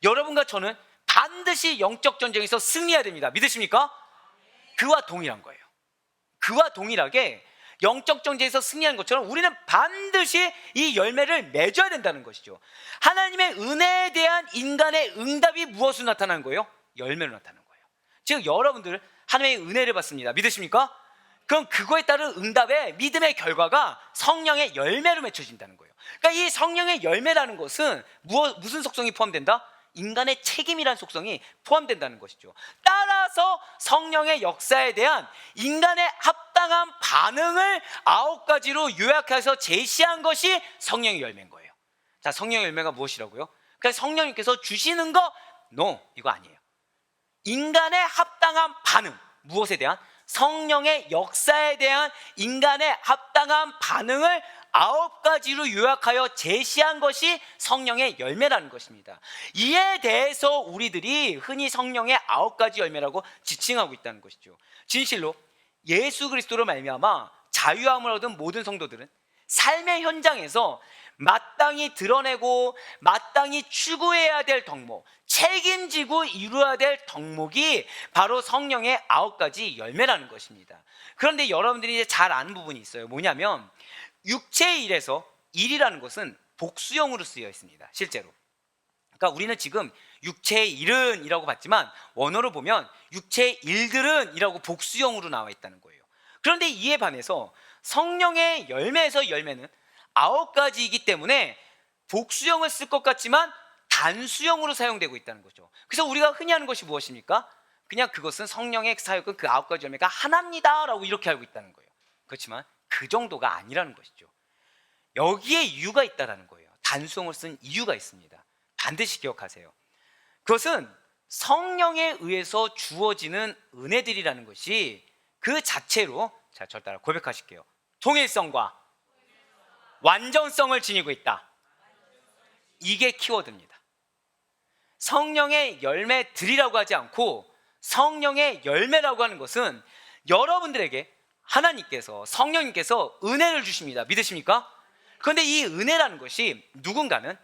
A: 여러분과 저는 반드시 영적 전쟁에서 승리해야 됩니다. 믿으십니까? 그와 동일한 거예요. 그와 동일하게 영적 전쟁에서 승리하는 것처럼 우리는 반드시 이 열매를 맺어야 된다는 것이죠. 하나님의 은혜에 대한 인간의 응답이 무엇으로 나타나는 거예요? 열매로 나타나는 거예요. 즉 여러분들 하나님의 은혜를 받습니다. 믿으십니까? 그럼 그거에 따른 응답의 믿음의 결과가 성령의 열매로 맺혀진다는 거예요. 그러니까 이 성령의 열매라는 것은 무슨 속성이 포함된다? 인간의 책임이라는 속성이 포함된다는 것이죠. 따라서 성령의 역사에 대한 인간의 합당한 반응을 9가지로 요약해서 제시한 것이 성령의 열매인 거예요. 자, 성령의 열매가 무엇이라고요? 그러니까 성령님께서 주시는 거, no, 이거 아니에요. 인간의 합당한 반응, 무엇에 대한? 성령의 역사에 대한 인간의 합당한 반응을 9가지로 요약하여 제시한 것이 성령의 열매라는 것입니다. 이에 대해서 우리들이 흔히 성령의 9가지 열매라고 지칭하고 있다는 것이죠. 진실로 예수 그리스도로 말미암아 자유함을 얻은 모든 성도들은 삶의 현장에서 마땅히 드러내고 마땅히 추구해야 될 덕목, 책임지고 이루어야 될 덕목이 바로 성령의 9가지 열매라는 것입니다. 그런데 여러분들이 이제 잘 아는 부분이 있어요. 뭐냐면 육체의 일에서 일이라는 것은 복수형으로 쓰여 있습니다. 실제로. 그러니까 우리는 지금 육체의 일은 이라고 봤지만 원어로 보면 육체의 일들은 이라고 복수형으로 나와 있다는 거예요. 그런데 이에 반해서 성령의 열매에서 열매는 9가지이기 때문에 복수형을 쓸 것 같지만 단수형으로 사용되고 있다는 거죠. 그래서 우리가 흔히 하는 것이 무엇입니까? 그냥 그것은 성령의 사역은 그 9가지 열매가 하나입니다 라고 이렇게 알고 있다는 거예요. 그렇지만 그 정도가 아니라는 것이죠. 여기에 이유가 있다는 거예요. 단수형을 쓴 이유가 있습니다. 반드시 기억하세요. 그것은 성령에 의해서 주어지는 은혜들이라는 것이 그 자체로, 자, 저를 따라 고백하실게요. 통일성과 완전성을 지니고 있다. 이게 키워드입니다. 성령의 열매들이라고 하지 않고 성령의 열매라고 하는 것은 여러분들에게 하나님께서, 성령님께서 은혜를 주십니다. 믿으십니까? 그런데 이 은혜라는 것이 누군가는,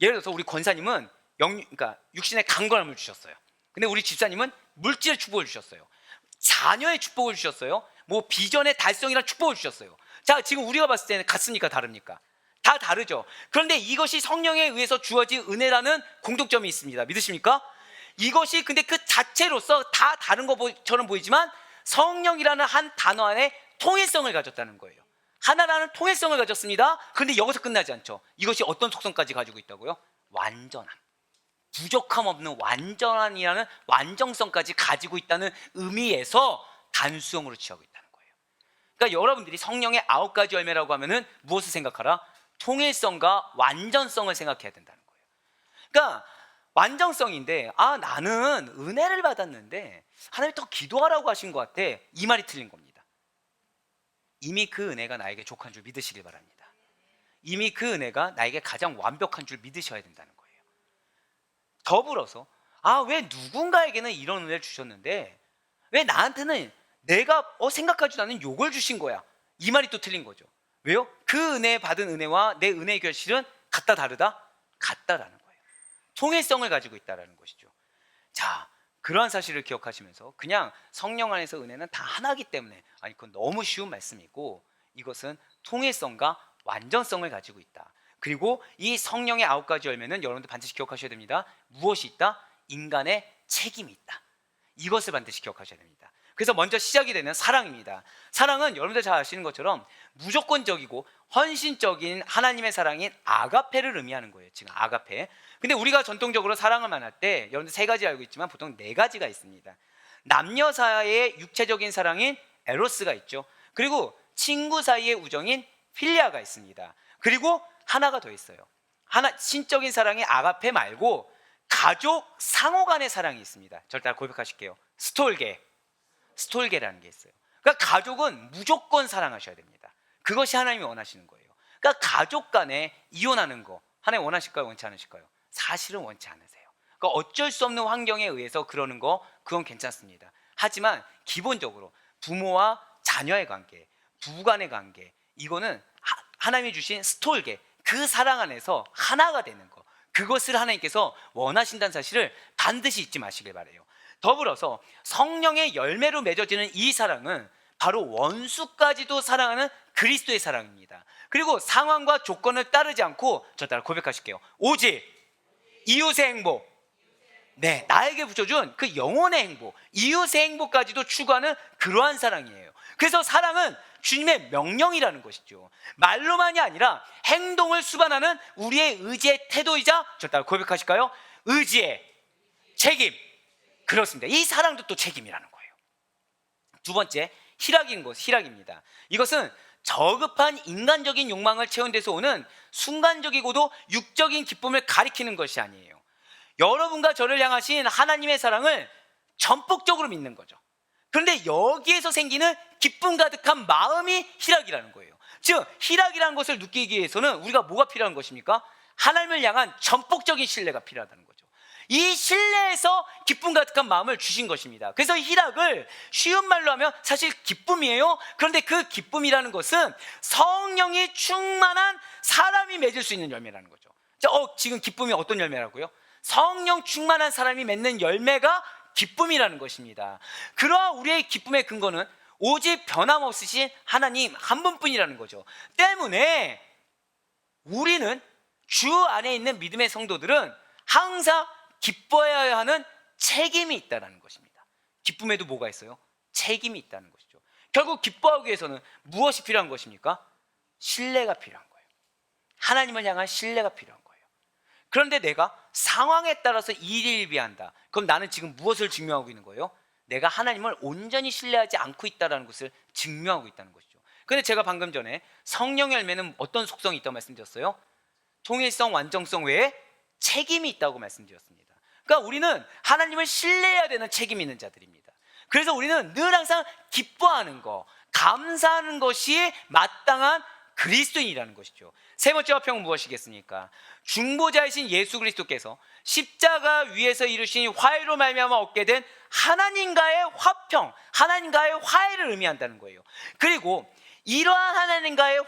A: 예를 들어서 우리 권사님은 그러니까 육신의 강건함을 주셨어요. 근데 우리 집사님은 물질의 축복을 주셨어요. 자녀의 축복을 주셨어요. 뭐 비전의 달성이라는 축복을 주셨어요. 자, 지금 우리가 봤을 때는 같습니까? 다릅니까? 다 다르죠. 그런데 이것이 성령에 의해서 주어진 은혜라는 공통점이 있습니다. 믿으십니까? 이것이 근데 그 자체로서 다 다른 것처럼 보이지만 성령이라는 한 단어 안에 통일성을 가졌다는 거예요. 하나라는 통일성을 가졌습니다. 그런데 여기서 끝나지 않죠. 이것이 어떤 속성까지 가지고 있다고요? 완전함, 부족함 없는 완전함이라는 완전성까지 가지고 있다는 의미에서 단수형으로 취하고 있다는 거예요. 그러니까 여러분들이 성령의 9가지 열매라고 하면은 무엇을 생각하라? 통일성과 완전성을 생각해야 된다는 거예요. 그러니까 완전성인데, 나는 은혜를 받았는데 하나님이 더 기도하라고 하신 것 같아, 이 말이 틀린 겁니다. 이미 그 은혜가 나에게 족한 줄 믿으시길 바랍니다. 이미 그 은혜가 나에게 가장 완벽한 줄 믿으셔야 된다는 거예요. 더불어서 왜 누군가에게는 이런 은혜를 주셨는데 왜 나한테는 내가 생각하지도 않은 욕을 주신 거야, 이 말이 또 틀린 거죠. 왜요? 그 은혜 받은 은혜와 내 은혜의 결실은 같다 다르다? 같다라는 거예요. 통일성을 가지고 있다라는 것이죠. 자, 그러한 사실을 기억하시면서 그냥 성령 안에서 은혜는 다 하나이기 때문에, 그건 너무 쉬운 말씀이고, 이것은 통일성과 완전성을 가지고 있다. 그리고 이 성령의 9가지 열매는 여러분들 반드시 기억하셔야 됩니다. 무엇이 있다? 인간의 책임이 있다. 이것을 반드시 기억하셔야 됩니다. 그래서 먼저 시작이 되는 사랑입니다. 사랑은 여러분들 잘 아시는 것처럼 무조건적이고 헌신적인 하나님의 사랑인 아가페를 의미하는 거예요. 지금 아가페. 근데 우리가 전통적으로 사랑을 말할 때 여러분들 3가지 알고 있지만 보통 4가지가 있습니다. 남녀 사이의 육체적인 사랑인 에로스가 있죠. 그리고 친구 사이의 우정인 필리아가 있습니다. 그리고 하나가 더 있어요. 신적인 사랑의 아가페 말고 가족 상호 간의 사랑이 있습니다. 저를 따라 고백하실게요. 스톨게라는 게 있어요. 그러니까 가족은 무조건 사랑하셔야 됩니다. 그것이 하나님이 원하시는 거예요. 그러니까 가족 간에 이혼하는 거 하나님 원하실까요? 원치 않으실까요? 사실은 원치 않으세요. 그러니까 어쩔 수 없는 환경에 의해서 그러는 거, 그건 괜찮습니다. 하지만 기본적으로 부모와 자녀의 관계, 부부간의 관계, 이거는 하나님이 주신 스톨게, 그 사랑 안에서 하나가 되는 거, 그것을 하나님께서 원하신다는 사실을 반드시 잊지 마시길 바라요. 더불어서 성령의 열매로 맺어지는 이 사랑은 바로 원수까지도 사랑하는 그리스도의 사랑입니다. 그리고 상황과 조건을 따르지 않고, 저 따라 고백하실게요. 오직 이웃의 행복, 나에게 붙여준 그 영혼의 행복, 이웃의 행복까지도 추구하는 그러한 사랑이에요. 그래서 사랑은 주님의 명령이라는 것이죠. 말로만이 아니라 행동을 수반하는 우리의 의지의 태도이자, 저 따라 고백하실까요? 의지의 책임. 그렇습니다. 이 사랑도 또 책임이라는 거예요. 두 번째, 희락입니다. 이것은 저급한 인간적인 욕망을 채운 데서 오는 순간적이고도 육적인 기쁨을 가리키는 것이 아니에요. 여러분과 저를 향하신 하나님의 사랑을 전폭적으로 믿는 거죠. 그런데 여기에서 생기는 기쁨 가득한 마음이 희락이라는 거예요. 즉, 희락이라는 것을 느끼기 위해서는 우리가 뭐가 필요한 것입니까? 하나님을 향한 전폭적인 신뢰가 필요하다는 거죠. 이 신뢰에서 기쁨 가득한 마음을 주신 것입니다. 그래서 희락을 쉬운 말로 하면 사실 기쁨이에요. 그런데 그 기쁨이라는 것은 성령이 충만한 사람이 맺을 수 있는 열매라는 거죠. 자, 지금 기쁨이 어떤 열매라고요? 성령 충만한 사람이 맺는 열매가 기쁨이라는 것입니다. 그러한 우리의 기쁨의 근거는 오직 변함없으신 하나님 한 분뿐이라는 거죠. 때문에 우리는 주 안에 있는 믿음의 성도들은 항상 기뻐해야 하는 책임이 있다는 것입니다. 기쁨에도 뭐가 있어요? 책임이 있다는 것이죠. 결국 기뻐하기 위해서는 무엇이 필요한 것입니까? 신뢰가 필요한 거예요. 하나님을 향한 신뢰가 필요한 거예요. 그런데 내가 상황에 따라서 일일비한다. 그럼 나는 지금 무엇을 증명하고 있는 거예요? 내가 하나님을 온전히 신뢰하지 않고 있다는 것을 증명하고 있다는 것이죠. 그런데 제가 방금 전에 성령의 열매는 어떤 속성이 있다고 말씀드렸어요? 통일성, 완전성 외에 책임이 있다고 말씀드렸습니다. 그러니까 우리는 하나님을 신뢰해야 되는 책임이 있는 자들입니다. 그래서 우리는 늘 항상 기뻐하는 거, 감사하는 것이 마땅한 그리스도인이라는 것이죠. 세 번째 화평은 무엇이겠습니까? 중보자이신 예수 그리스도께서 십자가 위에서 이루신 화해로 말미암아 얻게 된 하나님과의 화평, 하나님과의 화해를 의미한다는 거예요. 그리고 이러한 하나님과의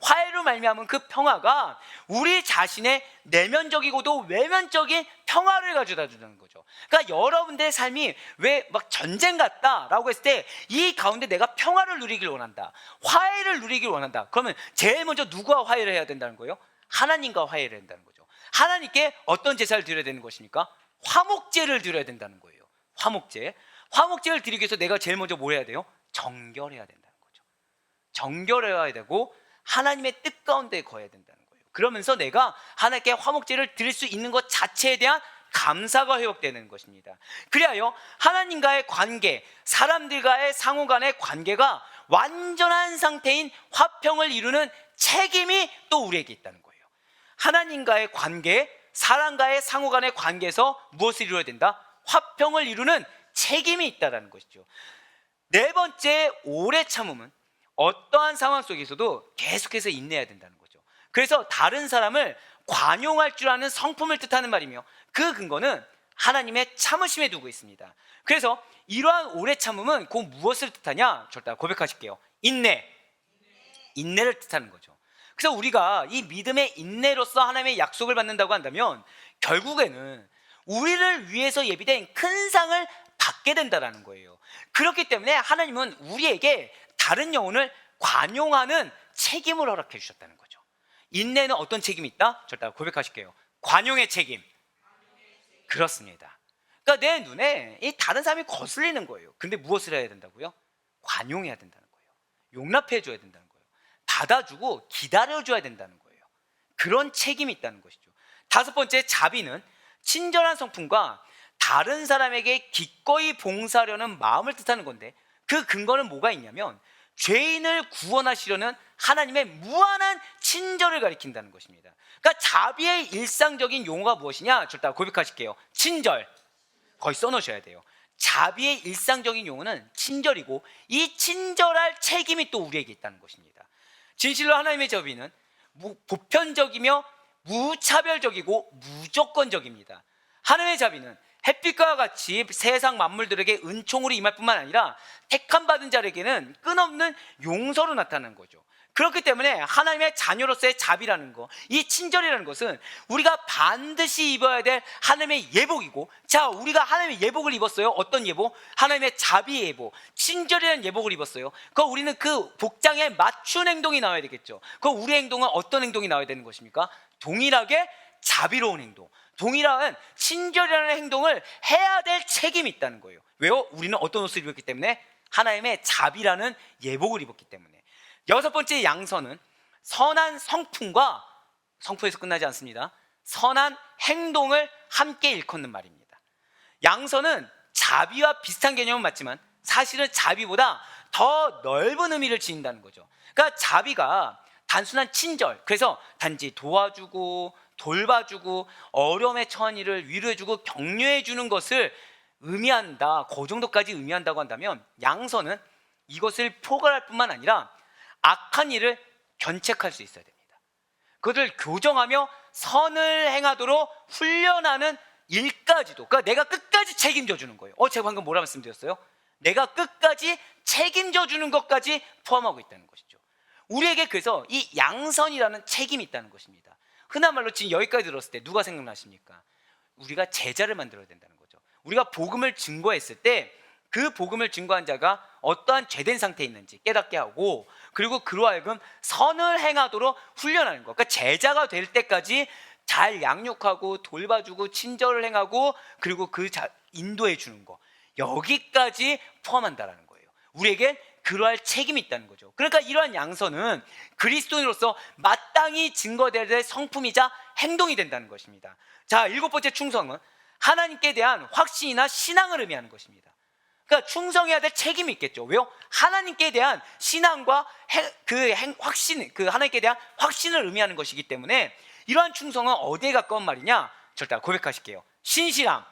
A: 화해로 말미암은 그 평화가 우리 자신의 내면적이고도 외면적인 평화를 가져다 준다는 거죠. 그러니까 여러분들의 삶이 왜 막 전쟁 같다라고 했을 때 이 가운데 내가 평화를 누리길 원한다, 화해를 누리길 원한다. 그러면 제일 먼저 누구와 화해를 해야 된다는 거예요? 하나님과 화해를 해야 된다는 거죠. 하나님께 어떤 제사를 드려야 되는 것입니까? 화목제를 드려야 된다는 거예요. 화목제를 드리기 위해서 내가 제일 먼저 뭘 해야 돼요? 정결해야 된다는 거죠. 정결해야 되고 하나님의 뜻 가운데 거해야 된다는 거예요. 그러면서 내가 하나님께 화목제를 드릴 수 있는 것 자체에 대한 감사가 회복되는 것입니다. 그리하여 하나님과의 관계, 사람들과의 상호 간의 관계가 완전한 상태인 화평을 이루는 책임이 또 우리에게 있다는 거예요. 하나님과의 관계, 사람과의 상호 간의 관계에서 무엇을 이루어야 된다? 화평을 이루는 책임이 있다는 것이죠. 네 번째, 오래 참음은 어떠한 상황 속에서도 계속해서 인내해야 된다는 거죠. 그래서 다른 사람을 관용할 줄 아는 성품을 뜻하는 말이며 그 근거는 하나님의 참으심에 두고 있습니다. 그래서 이러한 오래 참음은 곧 무엇을 뜻하냐? 절대 고백하실게요. 인내를 뜻하는 거죠. 그래서 우리가 이 믿음의 인내로서 하나님의 약속을 받는다고 한다면 결국에는 우리를 위해서 예비된 큰 상을 받게 된다는 거예요. 그렇기 때문에 하나님은 우리에게 다른 영혼을 관용하는 책임을 허락해 주셨다는 거죠. 인내는 어떤 책임이 있다? 절대 고백하실게요. 관용의 책임. 그렇습니다. 그러니까 내 눈에 이 다른 사람이 거슬리는 거예요. 근데 무엇을 해야 된다고요? 관용해야 된다는 거예요. 용납해 줘야 된다는 거예요. 받아주고 기다려 줘야 된다는 거예요. 그런 책임이 있다는 것이죠. 다섯 번째, 자비는 친절한 성품과 다른 사람에게 기꺼이 봉사하려는 마음을 뜻하는 건데 그 근거는 뭐가 있냐면 죄인을 구원하시려는 하나님의 무한한 친절을 가리킨다는 것입니다. 그러니까 자비의 일상적인 용어가 무엇이냐? 절대 고백하실게요. 친절. 거기 써놓으셔야 돼요. 자비의 일상적인 용어는 친절이고 이 친절할 책임이 또 우리에게 있다는 것입니다. 진실로 하나님의 자비는 보편적이며 무차별적이고 무조건적입니다. 하나님의 자비는 햇빛과 같이 세상 만물들에게 은총으로 임할 뿐만 아니라 택함 받은 자에게는 끝없는 용서로 나타나는 거죠. 그렇기 때문에 하나님의 자녀로서의 자비라는 거, 이 친절이라는 것은 우리가 반드시 입어야 될 하나님의 예복이고, 자, 우리가 하나님의 예복을 입었어요. 어떤 예복? 하나님의 자비의 예복, 친절이라는 예복을 입었어요. 그럼 우리는 그 복장에 맞춘 행동이 나와야 되겠죠. 그럼 우리 행동은 어떤 행동이 나와야 되는 것입니까? 동일하게 자비로운 행동, 동일한 친절이라는 행동을 해야 될 책임이 있다는 거예요. 왜요? 우리는 어떤 옷을 입었기 때문에? 하나님의 자비라는 예복을 입었기 때문에. 여섯 번째, 양선은 선한 성품과, 성품에서 끝나지 않습니다. 선한 행동을 함께 일컫는 말입니다. 양선은 자비와 비슷한 개념은 맞지만 사실은 자비보다 더 넓은 의미를 지닌다는 거죠. 그러니까 자비가 단순한 친절, 그래서 단지 도와주고 돌봐주고 어려움에 처한 이를 위로해주고 격려해주는 것을 의미한다, 그 정도까지 의미한다고 한다면 양선은 이것을 포괄할 뿐만 아니라 악한 일을 견책할 수 있어야 됩니다. 그것을 교정하며 선을 행하도록 훈련하는 일까지도, 그러니까 내가 끝까지 책임져 주는 거예요. 제가 방금 뭐라 말씀드렸어요? 내가 끝까지 책임져 주는 것까지 포함하고 있다는 것이죠. 우리에게 그래서 이 양선이라는 책임이 있다는 것입니다. 흔한 말로 지금 여기까지 들었을 때 누가 생각나십니까? 우리가 제자를 만들어야 된다는 거죠. 우리가 복음을 증거했을 때 그 복음을 증거한 자가 어떠한 죄된 상태에 있는지 깨닫게 하고, 그리고 그로 하여금 선을 행하도록 훈련하는 것. 그러니까 제자가 될 때까지 잘 양육하고 돌봐주고 친절을 행하고 그리고 인도해 주는 거, 여기까지 포함한다라는 거예요. 우리에겐 그러할 책임이 있다는 거죠. 그러니까 이러한 양선은 그리스도인으로서 마땅히 증거되어야 될 성품이자 행동이 된다는 것입니다. 자, 일곱 번째, 충성은 하나님께 대한 확신이나 신앙을 의미하는 것입니다. 그러니까 충성해야 될 책임이 있겠죠. 왜요? 하나님께 대한 신앙과 확신, 하나님께 대한 확신을 의미하는 것이기 때문에 이러한 충성은 어디에 가까운 말이냐? 절대 고백하실게요. 신실함에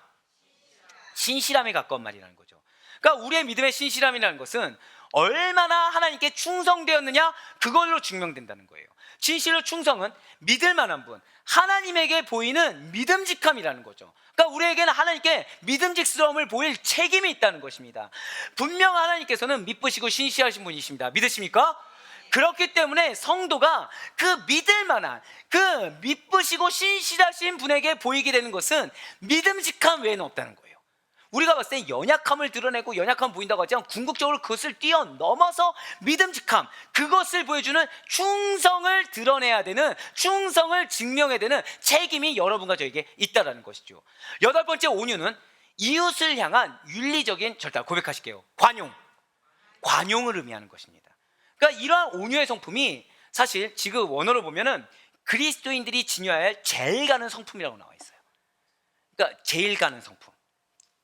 A: 가까운 말이라는 거죠. 그러니까 우리의 믿음의 신실함이라는 것은 얼마나 하나님께 충성되었느냐, 그걸로 증명된다는 거예요. 진실로 충성은 믿을 만한 분, 하나님에게 보이는 믿음직함이라는 거죠. 그러니까 우리에게는 하나님께 믿음직스러움을 보일 책임이 있다는 것입니다. 분명 하나님께서는 미쁘시고 신실하신 분이십니다. 믿으십니까? 그렇기 때문에 성도가 그 믿을 만한, 그 미쁘시고 신실하신 분에게 보이게 되는 것은 믿음직함 외에는 없다는 거예요. 우리가 봤을 때 연약함을 드러내고 연약함 보인다고 하지만 궁극적으로 그것을 뛰어넘어서 믿음직함, 그것을 보여주는 충성을 드러내야 되는, 충성을 증명해야 되는 책임이 여러분과 저에게 있다는 것이죠. 여덟 번째, 온유는 이웃을 향한 윤리적인 절대 고백하실게요. 관용을 의미하는 것입니다. 그러니까 이러한 온유의 성품이 사실 지금 원어로 보면은 그리스도인들이 지녀야 할 제일 가는 성품이라고 나와 있어요. 그러니까 제일 가는 성품.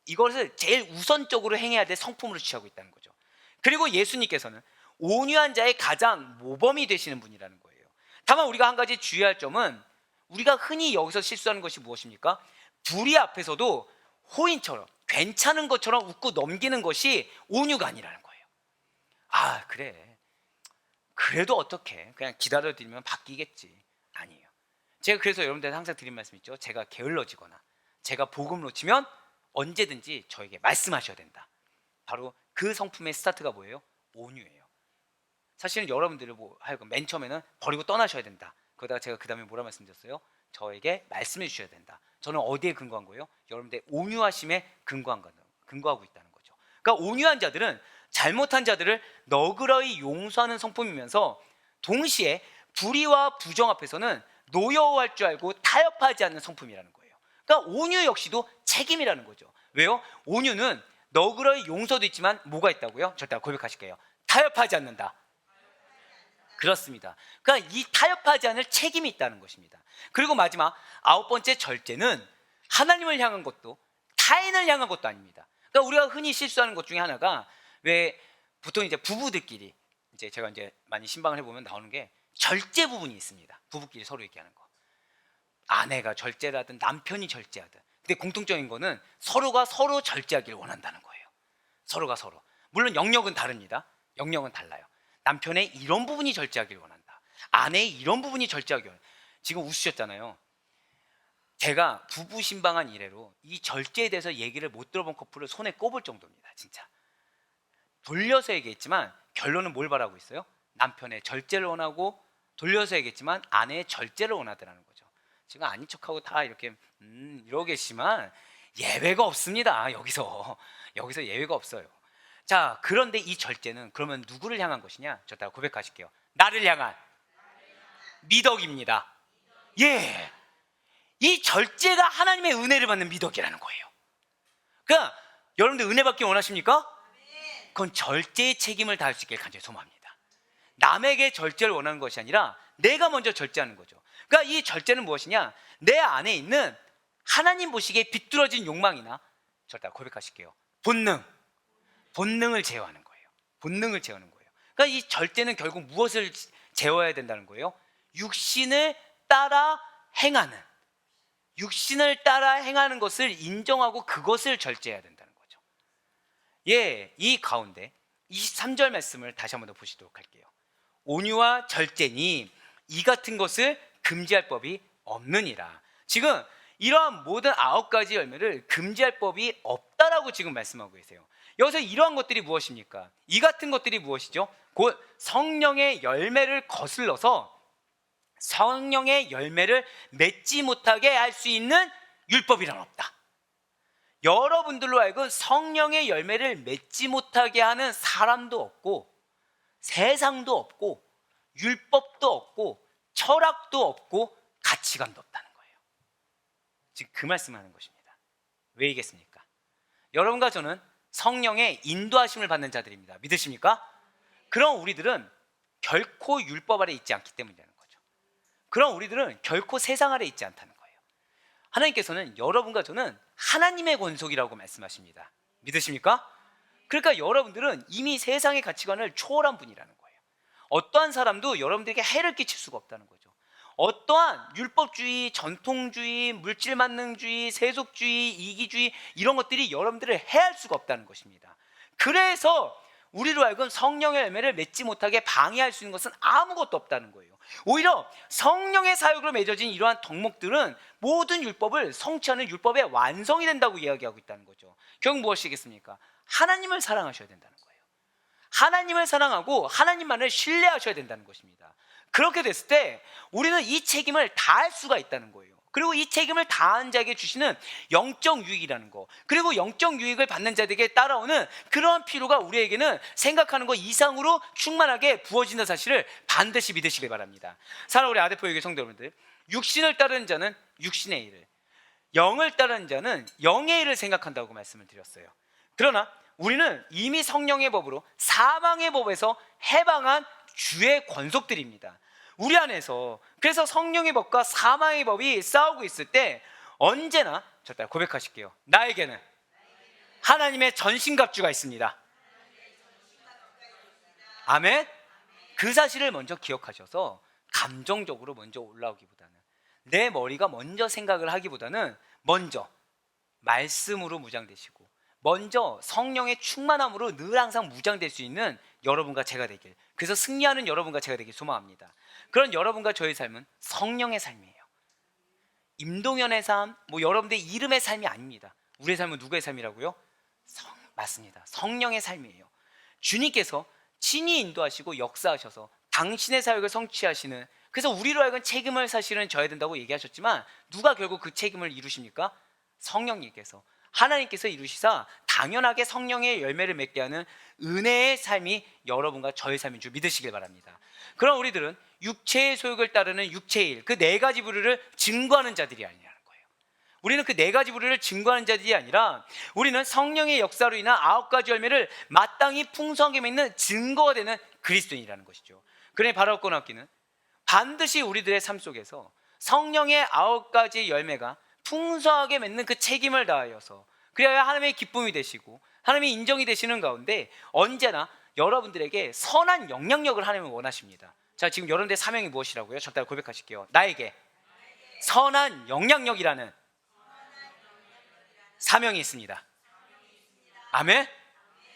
A: 이것을 제일 우선적으로 행해야 될 성품으로 취하고 있다는 거죠. 그리고 예수님께서는 온유한 자의 가장 모범이 되시는 분이라는 거예요. 다만 우리가 한 가지 주의할 점은 우리가 흔히 여기서 실수하는 것이 무엇입니까? 불의 앞에서도 호인처럼 괜찮은 것처럼 웃고 넘기는 것이 온유가 아니라는 거예요. 아, 그래, 그래도 어떡해, 그냥 기다려드리면 바뀌겠지. 아니에요. 제가 그래서 여러분들한테 항상 드린 말씀 있죠. 제가 게을러지거나 제가 복음 놓치면 언제든지 저에게 말씀하셔야 된다. 바로 그 성품의 스타트가 뭐예요? 온유예요. 사실은 여러분들을 하여금 맨 처음에는 버리고 떠나셔야 된다. 그러다가 제가 그 다음에 뭐라 말씀드렸어요? 저에게 말씀해 주셔야 된다. 저는 어디에 근거한 거예요? 여러분들의 온유하심에 근거하고 있다는 거죠. 그러니까 온유한 자들은 잘못한 자들을 너그러이 용서하는 성품이면서 동시에 불의와 부정 앞에서는 노여워할 줄 알고 타협하지 않는 성품이라는 거예요. 그러니까 온유 역시도 책임이라는 거죠. 왜요? 온유는 너그러이 용서도 있지만 뭐가 있다고요? 절대 고백하실게요. 타협하지 않는다. 그렇습니다. 그러니까 이 타협하지 않을 책임이 있다는 것입니다. 그리고 마지막 9번째 절제는 하나님을 향한 것도 타인을 향한 것도 아닙니다. 그러니까 우리가 흔히 실수하는 것 중에 하나가, 왜 보통 이제 부부들끼리 이제 제가 이제 많이 신방을 해보면 나오는 게 절제 부분이 있습니다. 부부끼리 서로 얘기하는 거. 아내가 절제를 하든 남편이 절제하든. 근데 공통적인 거는 서로가 서로 절제하기를 원한다는 거예요. 서로가 서로. 물론 영역은 다릅니다. 영역은 달라요. 남편의 이런 부분이 절제하기를 원한다. 아내의 이런 부분이 절제하기를 원한다. 지금 웃으셨잖아요. 제가 부부 신방한 이래로 이 절제에 대해서 얘기를 못 들어본 커플을 손에 꼽을 정도입니다. 진짜. 돌려서 얘기했지만 결론은 뭘 바라고 있어요? 남편의 절제를 원하고, 돌려서 얘기했지만 아내의 절제를 원하더라는 거죠. 지금 아닌 척하고 다 이렇게 이러고 계시지만 예외가 없습니다. 여기서 예외가 없어요. 자, 그런데 이 절제는 그러면 누구를 향한 것이냐? 저 따라 고백하실게요. 나를 향한 미덕입니다. 예, 이 절제가 하나님의 은혜를 받는 미덕이라는 거예요. 그러니까 여러분들 은혜 받기 원하십니까? 그건 절제의 책임을 다할 수 있길 간절히 소망합니다. 남에게 절제를 원하는 것이 아니라 내가 먼저 절제하는 거죠. 그러니까 이 절제는 무엇이냐? 내 안에 있는 하나님 보시기에 비뚤어진 욕망이나, 절대 고백하실게요. 본능을 제어하는 거예요. 본능을 제어하는 거예요. 그러니까 이 절제는 결국 무엇을 제어해야 된다는 거예요? 육신을 따라 행하는 것을 인정하고 그것을 절제해야 된다는 거죠. 예, 이 가운데 23절 말씀을 다시 한번 더 보시도록 할게요. 온유와 절제니 이 같은 것을 금지할 법이 없느니라. 지금 이러한 모든 9가지 열매를 금지할 법이 없다라고 지금 말씀하고 계세요. 여기서 이러한 것들이 무엇입니까? 이 같은 것들이 무엇이죠? 곧 성령의 열매를 거슬러서 성령의 열매를 맺지 못하게 할 수 있는 율법이란 없다. 여러분들로 하여금 성령의 열매를 맺지 못하게 하는 사람도 없고, 세상도 없고, 율법도 없고, 철학도 없고, 가치관도 없다는 거예요. 지금 그 말씀을 하는 것입니다. 왜이겠습니까? 여러분과 저는 성령의 인도하심을 받는 자들입니다. 믿으십니까? 그럼 우리들은 결코 율법 아래 있지 않기 때문이라는 거죠. 그럼 우리들은 결코 세상 아래 있지 않다는 거예요. 하나님께서는 여러분과 저는 하나님의 권속이라고 말씀하십니다. 믿으십니까? 그러니까 여러분들은 이미 세상의 가치관을 초월한 분이라는 거예요. 어떠한 사람도 여러분들에게 해를 끼칠 수가 없다는 거죠. 어떠한 율법주의, 전통주의, 물질만능주의, 세속주의, 이기주의, 이런 것들이 여러분들을 해할 수가 없다는 것입니다. 그래서 우리로 하여금 성령의 열매를 맺지 못하게 방해할 수 있는 것은 아무것도 없다는 거예요. 오히려 성령의 사역으로 맺어진 이러한 덕목들은 모든 율법을 성취하는 율법의 완성이 된다고 이야기하고 있다는 거죠. 결국 무엇이겠습니까? 하나님을 사랑하셔야 된다는 거예요. 하나님을 사랑하고 하나님만을 신뢰하셔야 된다는 것입니다. 그렇게 됐을 때 우리는 이 책임을 다할 수가 있다는 거예요. 그리고 이 책임을 다한 자에게 주시는 영적 유익이라는 거, 그리고 영적 유익을 받는 자들에게 따라오는 그러한 필요가 우리에게는 생각하는 것 이상으로 충만하게 부어진다는 사실을 반드시 믿으시길 바랍니다. 사랑하는 우리 아데포 교회 성도 여러분들, 육신을 따르는 자는 육신의 일을, 영을 따르는 자는 영의 일을 생각한다고 말씀을 드렸어요. 그러나 우리는 이미 성령의 법으로 사망의 법에서 해방한 주의 권속들입니다. 우리 안에서 그래서 성령의 법과 사망의 법이 싸우고 있을 때 언제나 저 따라 고백하실게요. 나에게는 하나님의 전신갑주가 있습니다. 아멘. 그 사실을 먼저 기억하셔서 감정적으로 먼저 올라오기보다는, 내 머리가 먼저 생각을 하기보다는 먼저 말씀으로 무장되시고 먼저 성령의 충만함으로 늘 항상 무장될 수 있는 여러분과 제가 되길, 그래서 승리하는 여러분과 제가 되길 소망합니다. 그런 여러분과 저의 삶은 성령의 삶이에요. 임동현의 삶, 여러분들 이름의 삶이 아닙니다. 우리의 삶은 누구의 삶이라고요? 맞습니다. 성령의 삶이에요. 주님께서 친히 인도하시고 역사하셔서 당신의 사역을 성취하시는, 그래서 우리로 하여금 책임을 사실은 져야 된다고 얘기하셨지만 누가 결국 그 책임을 이루십니까? 성령님께서, 하나님께서 이루시사 당연하게 성령의 열매를 맺게 하는 은혜의 삶이 여러분과 저의 삶인 줄 믿으시길 바랍니다. 그럼 우리들은 육체의 소욕을 따르는 육체의 일, 그 네 가지 부류를 증거하는 자들이 아니라는 거예요. 우리는 그 네 가지 부류를 증거하는 자들이 아니라 우리는 성령의 역사로 인한 9가지 열매를 마땅히 풍성하게 맺는 증거가 되는 그리스도인이라는 것이죠. 그러니 바라옵고 남기는 반드시 우리들의 삶 속에서 성령의 9가지 열매가 풍성하게 맺는 그 책임을 다하여서, 그래야 하나님의 기쁨이 되시고 하나님의 인정이 되시는 가운데 언제나 여러분들에게 선한 영향력을 하나님은 원하십니다. 자, 지금 여러분들의 사명이 무엇이라고요? 저 따라 고백하실게요. 나에게 선한 영향력이라는 사명이 있습니다. 아멘.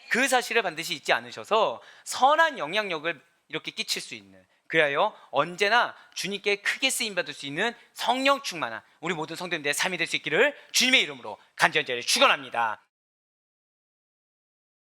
A: 그 사실을 반드시 잊지 않으셔서 선한 영향력을 이렇게 끼칠 수 있는, 그래야 언제나 주님께 크게 쓰임받을 수 있는 성령 충만한 우리 모든 성도님들의 삶이 될 수 있기를 주님의 이름으로 간절히 축원합니다.